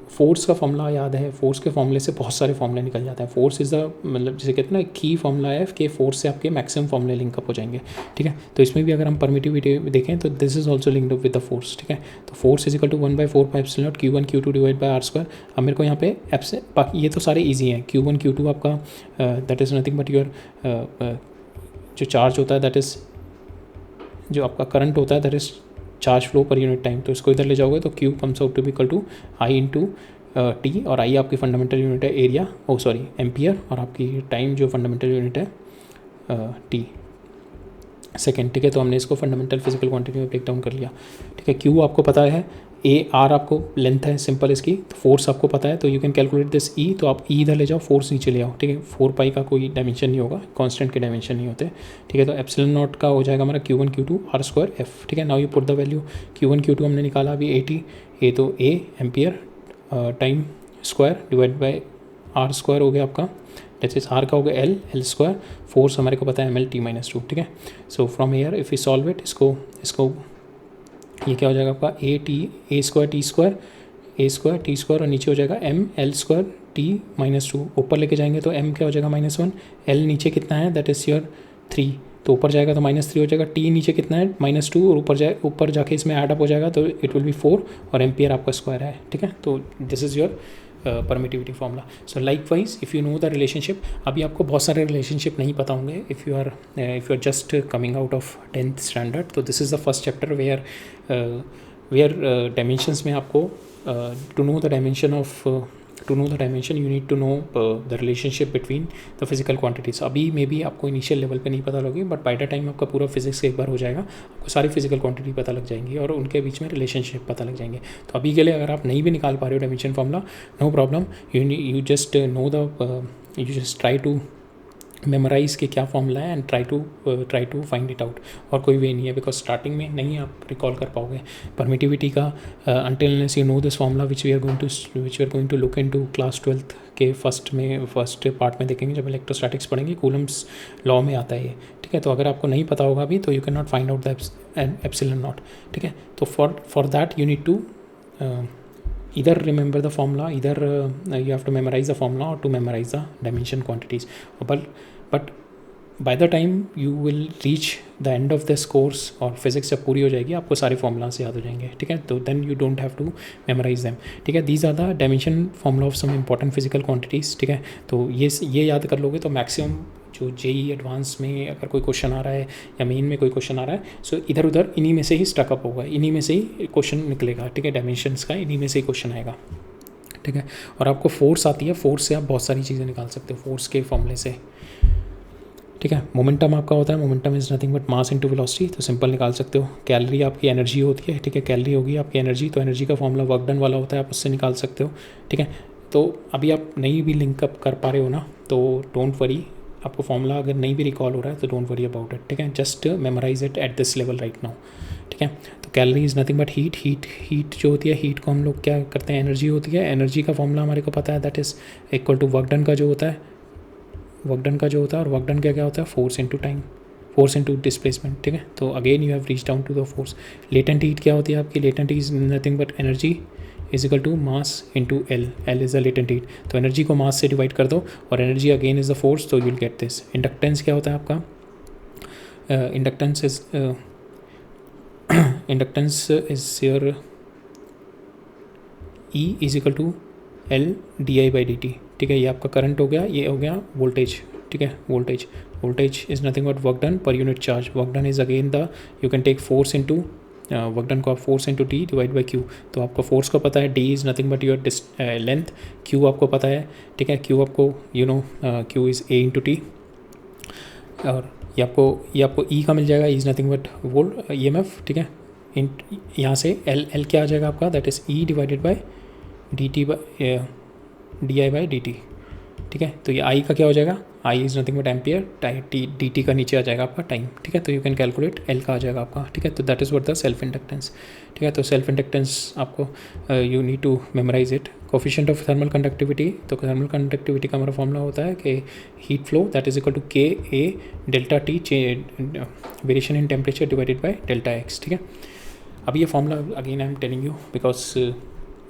फोर्स का फॉर्मूला याद है, फोर्स के फॉर्मूले से बहुत सारे फॉर्मूले निकल जाते हैं। फोर्स इज़ द, मतलब जिसे कहते हैं ना, की फॉर्मूला है कि फोर्स से आपके मैक्सिमम फॉर्मूले लिंकअप हो जाएंगे, ठीक है। तो इसमें भी अगर हम परमिटिविटी देखें तो this is also linked with the force, ठीक है। तो force is equal to 1/4πε0 Q1 Q2 divide by R²। अब मेरे को यहाँ पे एप्स, बाकी ये तो सारे ईजी हैं। Q1 Q2 आपका that is nothing but your जो चार्ज होता है, दैट इज़ जो आपका करंट होता है, that is charge flow per unit time. तो इसको इधर ले जाओगे तो Q comes out to be equal to I into T, और I आपकी फंडामेंटल यूनिट है एरिया, एम्पियर, और आपकी टाइम जो फंडामेंटल यूनिट है T सेकेंड, ठीक है। तो हमने इसको फंडामेंटल फिजिकल क्वांटिटी में ब्रेक डाउन कर लिया, ठीक है। Q आपको पता है ए आर आपको लेंथ है सिंपल इसकी, तो फोर्स आपको पता है, तो यू कैन कैलकुलेट दिस ई, तो आप ई इधर ले जाओ, फोर्स नीचे ले आओ, ठीक है। 4 पाई का कोई डायमेंशन नहीं होगा, कांस्टेंट के डायमेंशन नहीं होते, ठीक है। तो एप्सिलॉन नॉट का हो जाएगा हमारा Q1 Q2 R square F, ठीक है। Now you put the value, Q1 Q2 हमने निकाला अभी 80, ए तो A ampere time square divide by R square हो गया आपका, दैट इज आर का हो गया एल स्क्वायर, फोर्स हमारे को पता है ML T-2, ठीक है। So from here if you solve it, इसको ये क्या हो जाएगा आपका ए स्क्वायर टी स्क्वायर और नीचे हो जाएगा ML स्क्वायर T-2, ऊपर लेके जाएंगे तो M क्या हो जाएगा -1, L नीचे कितना है दैट इज़ योर 3, तो ऊपर जाएगा तो -3 हो जाएगा, T नीचे कितना है -2 और ऊपर जाके इसमें ऐड अप हो जाएगा तो इट विल बी 4 और एम्पियर आपका स्क्वायर है, ठीक है। तो this is your permittivity formula. So likewise if you know the relationship, अभी आपको बहुत सारे रिलेशनशिप नहीं पता होंगे if you are just coming out of 10th standard, तो this is the first chapter where dimensions में आपको to know the dimension you need to know the relationship between the physical quantities. अभी maybe आपको initial level पे नहीं पता लगे, but by the time आपका पूरा फिजिक्स एक बार हो जाएगा, आपको सारी फिजिकल क्वांटिटी पता लग जाएंगी और उनके बीच में रिलेशनशिप पता लग जाएंगे। तो अभी के लिए अगर आप नहीं भी निकाल पा रहे हो dimension formula, no problem, you just try to memorise के क्या फॉर्मूला है and try to find it out, और कोई वे नहीं है बिकॉज स्टार्टिंग में नहीं आप रिकॉल कर पाओगे परमिटिविटी का until unless you know this formula which we are going to look into class 12th के फर्स्ट पार्ट में देखेंगे जब इलेक्ट्रोस्टैटिक्स पढ़ेंगे, कूलम्स लॉ में आता है ये, ठीक है। तो अगर आपको नहीं पता होगा अभी तो you can not find out the epsilon naught, ठीक है। तो for that you need to either remember the formula, either you have to memorize the formula or to memorize the dimension quantities, but by the time you will reach the end of this course और physics जब पूरी हो जाएगी आपको सारे formulas याद हो जाएंगे, ठीक है। तो then you don't have to memorise them, ठीक है। These are the dimension formula of some important physical quantities, ठीक है। तो ये याद कर लोगे तो मैक्सिमम जो JEE एडवांस में अगर कोई क्वेश्चन आ रहा है या मेन में कोई क्वेश्चन आ रहा है, सो इधर उधर इन्हीं में से ही स्टकअप होगा, इन्हीं में से ही क्वेश्चन निकलेगा, ठीक है। डायमेंशंस का इन्हीं में से ही क्वेश्चन आएगा, ठीक है। और आपको फोर्स आती है, फोर्स से आप बहुत सारी चीज़ें निकाल सकते हो फोर्स के फॉर्मूले से, ठीक है। मोमेंटम आपका होता है, momentum is nothing but mass into velocity, तो सिंपल निकाल सकते हो। कैलोरी आपकी एनर्जी होती है, ठीक है, कैलोरी होगी आपकी एनर्जी, तो एनर्जी का फॉर्मूला वर्क डन वाला होता है, आप उससे निकाल सकते हो, ठीक है। तो अभी आप नहीं भी लिंकअप कर पा रहे हो ना, तो डोंट वरी, आपको फॉर्मूला अगर नहीं भी रिकॉल हो रहा है तो डोंट वरी अबाउट इट, ठीक है। Just memorise it at this level right now, ठीक है। तो calorie is nothing but heat जो होती है, हीट को हम लोग क्या करते हैं, एनर्जी होती है, एनर्जी का फॉर्मूला हमारे को पता है that is equal to work done का जो होता है, और वर्क डन क्या होता है, force into time, force into displacement, ठीक है। तो again you have reach down to the force. Latent heat क्या होती है आपकी, latent heat is nothing but energy is equal to mass into L is the latent heat. तो energy को mass से डिवाइड कर दो और energy again is the force, तो you will get this. Inductance क्या होता है आपका, inductance is your E is equal to L/di/dt, ठीक है। ये आपका करंट हो गया, ये हो गया वोल्टेज, ठीक है। Voltage is nothing but work done per unit charge, work done is again the, you can take force into work done को आप force into T divide by Q. तो आपको फोर्स को पता है, D is nothing but your length, Q आपको पता है, ठीक है। Q आपको Q is A into T, और ये आपको E का मिल जाएगा, E is nothing but volt EMF, ठीक है। यहाँ से L क्या आ जाएगा आपका, that is E divided by di/dt, ठीक है। तो ये I का क्या हो जाएगा, I is nothing but ampere, dt का नीचे आ जाएगा आपका टाइम, ठीक है। तो यू कैन कैलकुलेट L का आ जाएगा आपका, ठीक है। तो that is what the self inductance, ठीक है। तो सेल्फ इंडक्टेंस आपको you need to memorise it. Coefficient of thermal conductivity, तो थर्मल कंडक्टिविटी का हमारा फॉर्मूला होता है कि heat flow that is equal to KA delta T variation in temperature divided by delta X, ठीक है। अभी ये formula again I am telling you because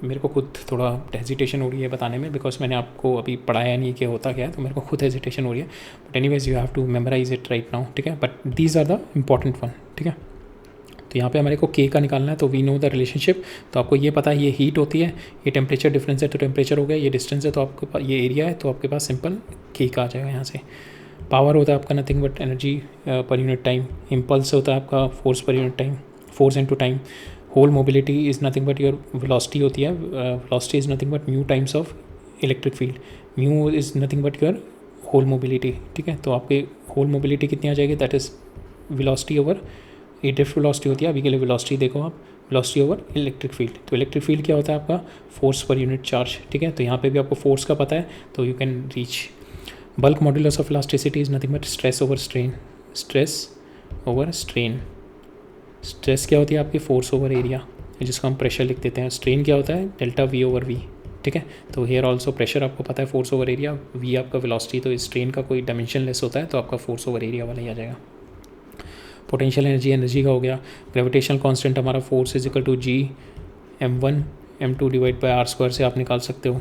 मेरे को खुद थोड़ा हेजिटेशन हो रही है बताने में, बिकॉज मैंने आपको अभी पढ़ाया नहीं कि होता क्या है, तो मेरे को खुद हेजिटेशन हो रही है। But anyways you have to memorise it right now, ठीक है। But these are the important one, ठीक है। तो यहाँ पे हमारे को K का निकालना है, तो वी नो द रिलेशनशिप। तो आपको ये पता है ये हीट होती है, ये टेम्परेचर डिफरेंस है तो टेम्परेचर हो गया, ये डिस्टेंस है तो आपके पास ये एरिया है, तो आपके पास सिंपल K का आ जाएगा यहाँ से। पावर होता है आपका nothing but energy per unit time, impulse होता है आपका force per unit time, force into time. Hole mobility is nothing but your velocity होती है, velocity is nothing but mu times of electric field, mu is nothing but your hole mobility, ठीक है। तो आपके hole mobility कितनी आ जाएगी, that is velocity over ये ड्रिफ्ट वेलोसिटी होती है। अभी के लिए वेलोसिटी देखो आप, वेलोसिटी ओवर इलेक्ट्रिक फील्ड। तो इलेक्ट्रिक फील्ड क्या होता है आपका, फोर्स पर यूनिट चार्ज, ठीक है। तो यहाँ पे भी आपको फोर्स का पता है तो you can reach. Bulk modulus of elasticity is nothing but stress over strain. Stress over strain, stress क्या होती है आपकी, फोर्स ओवर एरिया, जिसको हम प्रेशर लिख देते हैं। स्ट्रेन क्या होता है, डेल्टा वी ओवर वी, ठीक है। तो हेयर ऑल्सो प्रेशर आपको पता है, फोर्स ओवर एरिया, वी आपका वेलोसिटी, तो स्ट्रेन का कोई डायमेंशन लेस होता है तो आपका फोर्स ओवर एरिया वाला ही आ जाएगा। पोटेंशियल एनर्जी, एनर्जी का हो गया। ग्रेविटेशनल कांस्टेंट हमारा force is equal to G m1 m2 divide by r² से आप निकाल सकते हो,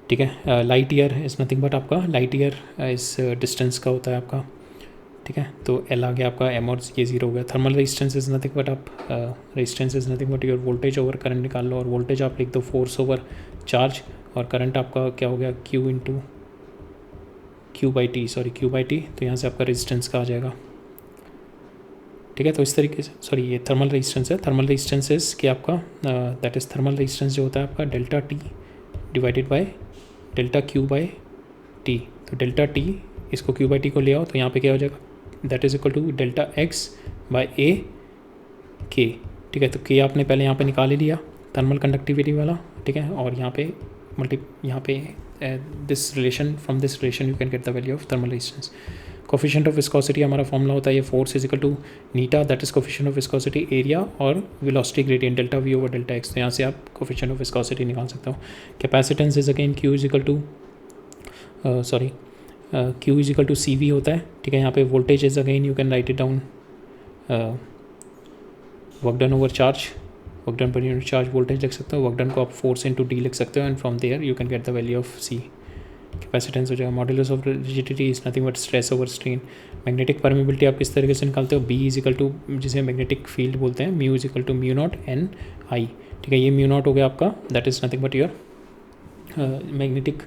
ठीक है। Light year is nothing but आपका, लाइट ईयर इस डिस्टेंस का होता है आपका, ठीक है। तो एल आ गया आपका, एम और ये जीरो हो गया। Thermal resistance is nothing but आप resistance is nothing but your voltage over current निकाल लो, और वोल्टेज आप लिख दो फोर्स ओवर चार्ज, और करंट आपका क्या हो गया, Q into Q by T, Q by T. तो यहाँ से आपका रेजिस्टेंस का आ जाएगा, ठीक है। तो इस तरीके से, ये थर्मल रेजिस्टेंस है। थर्मल रेजिस्टेंस इज कि आपका दैट इज़ थर्मल रेजिस्टेंस जो होता है आपका delta T divided by delta Q by T. तो डेल्टा टी, इसको क्यू बाई टी को ले आओ तो यहाँ पे क्या हो जाएगा, that is equal to delta X by A K, ठीक है। तो के आपने पहले यहाँ पे निकाल ही लिया थर्मल कंडक्टिविटी वाला, ठीक है। और यहाँ पे यहाँ पे this relation, from this relation you can get the value of thermal resistance. Coefficient of viscosity हमारा फॉर्मूला होता है ये force is equal to eta, that is coefficient of viscosity area और velocity gradient delta V over delta X. तो यहाँ से आप coefficient of viscosity निकाल सकते हो। Capacitance is again Q is equal to Q is equal to C V होता है, ठीक है। यहाँ पे voltage is again you can write it down work done over charge, work done per unit charge voltage लिख सकते हो, work done को आप फोर्स इंटू डी लिख सकते हो, and from there you can get the value of C. Capacitance हो जाएगा। Modulus of rigidity is nothing but stress over strain. Magnetic permeability आप किस तरीके से निकालते हो, बी इज इक्वल टू, जिसे मैग्नेटिक फील्ड बोलते हैं, mu is equal to mu naught N I, ठीक है। ये म्यू नॉट हो गया आपका, that is nothing but your magnetic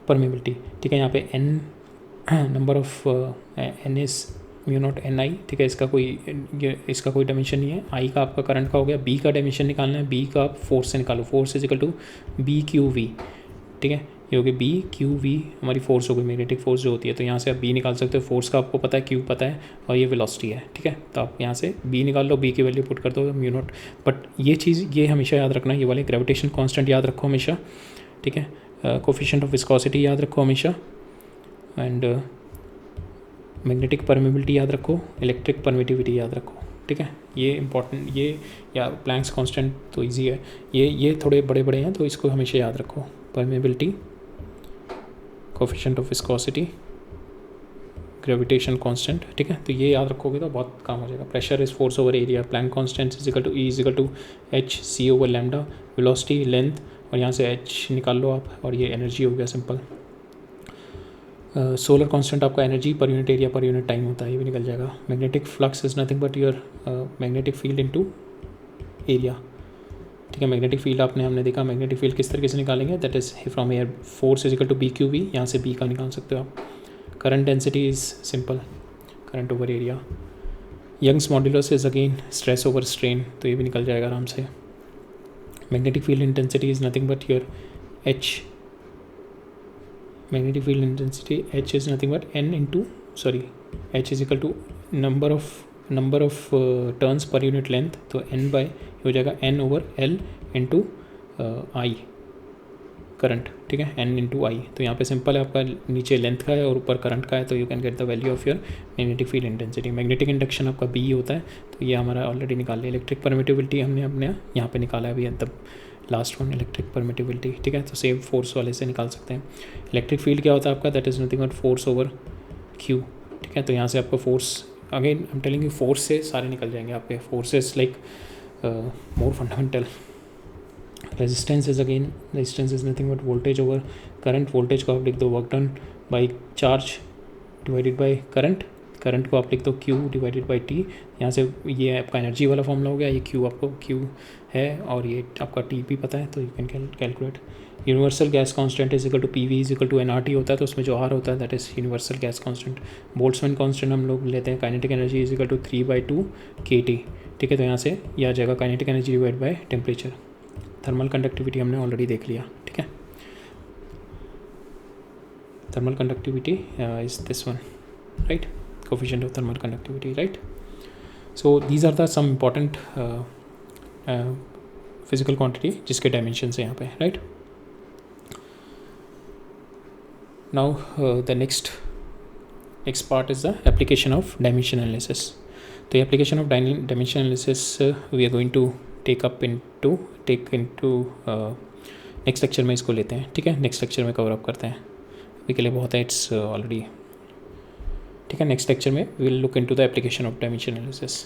permeability, ठीक है। यहाँ पे N number of N is mu naught N I, ठीक है। इसका कोई डायमेंशन नहीं है। आई का आपका करंट का हो गया। बी का डायमेंशन निकालना है, बी का आप फोर्स से निकालो, force is equal to B Q V, ठीक है। ये हो गया बी क्यू वी, हमारी फोर्स हो गई, मैग्नेटिक फोर्स जो होती है। तो यहाँ से आप बी निकाल सकते हो, फोर्स का आपको पता है, क्यू पता है, और ये वेलोसिटी है, ठीक है। तो आप यहाँ से बी निकाल लो, बी की वैल्यू पुट कर दो म्यू नॉट। बट ये चीज़ ये हमेशा याद रखना, ये वाले ग्रेविटेशन कांस्टेंट याद रखो हमेशा, ठीक है। कोफिशिएंट ऑफ विस्कोसिटी याद रखो हमेशा, एंड मैग्नेटिक परमेबिलिटी याद रखो, इलेक्ट्रिक परमिटिविटी याद रखो, ठीक है। ये इंपॉर्टेंट, ये या प्लैंक्स कांस्टेंट तो इजी है, ये थोड़े बड़े बड़े हैं तो इसको हमेशा याद रखो। Permeability, coefficient of viscosity, gravitation constant, ठीक है। तो ये याद रखोगे तो बहुत काम हो जाएगा। Pressure is force over area, Planck constant is equal to E is equal to H C over lambda, velocity length, और यहाँ से एच निकाल लो आप, और ये एनर्जी हो गया सिंपल। सोलर कांस्टेंट आपका एनर्जी पर यूनिट एरिया पर यूनिट टाइम होता है, ये भी निकल जाएगा। Magnetic flux is nothing but your magnetic field into area, ठीक है। मैग्नेटिक फील्ड हमने देखा, मैग्नेटिक फील्ड किस तरीके से निकालेंगे, that is from air, force is equal to B Q V, यहाँ से बी का निकाल सकते हो आप। Current density is simple, current over area. Young's modulus is again stress over strain, तो ये भी निकल जाएगा आराम से। Magnetic field intensity is nothing but your H, magnetic field intensity H is nothing but n into H is equal to number of turns per unit length, तो n by हो जाएगा n over L into I current, ठीक है, n into I। तो यहाँ पे simple है, आपका नीचे लेंथ का है और ऊपर करंट का है, तो you can get the value of your magnetic field intensity. Magnetic induction आपका B होता है, तो ये हमारा ऑलरेडी निकाल लिया। इलेक्ट्रिक परमिटिविटी हमने अपने यहाँ पे निकाला है अभी, तब लास्ट वन इलेक्ट्रिक परमिटिविटी, ठीक है। तो सेम फोर्स वाले से निकाल सकते हैं। इलेक्ट्रिक फील्ड क्या होता है आपका, that is nothing but force over Q, ठीक है। तो यहाँ से आपका force, again I am telling you, force से सारे निकल जाएंगे आपके, forces like more fundamental. Resistance is nothing but voltage over current, voltage को आप लिख दो work done by charge divided by current, current को आप लिख दो Q डिवाइडेड बाई टी। यहाँ से ये आपका एनर्जी वाला फॉर्मूला हो गया, ये Q आपको Q है और ये आपका T भी पता है, तो you can calculate. Universal gas constant is equal to PV is equal to NRT होता है, तो उसमें जो R होता है that is universal gas constant. Boltzmann constant हम लोग लेते हैं, kinetic energy is equal to 3/2 kT, ठीक है। तो यहाँ से यह आ जाएगा kinetic energy divide by temperature. Thermal conductivity हमने ऑलरेडी देख लिया, ठीक है। Thermal conductivity is this one, right, coefficient of thermal conductivity, right. So these are the some important physical quantity जिसके डायमेंशंस हैं यहाँ पे, right. Now the next part is the application of dimension analysis. तो application of dimension analysis we are going to take into next lecture में इसको लेते हैं, ठीक है. नेक्स्ट लेक्चर में कवर अप करते हैं, अभी के लिए बहुत है, इट्स ऑलरेडी, ठीक है. नेक्स्ट लेक्चर में we will look into the application of dimension analysis.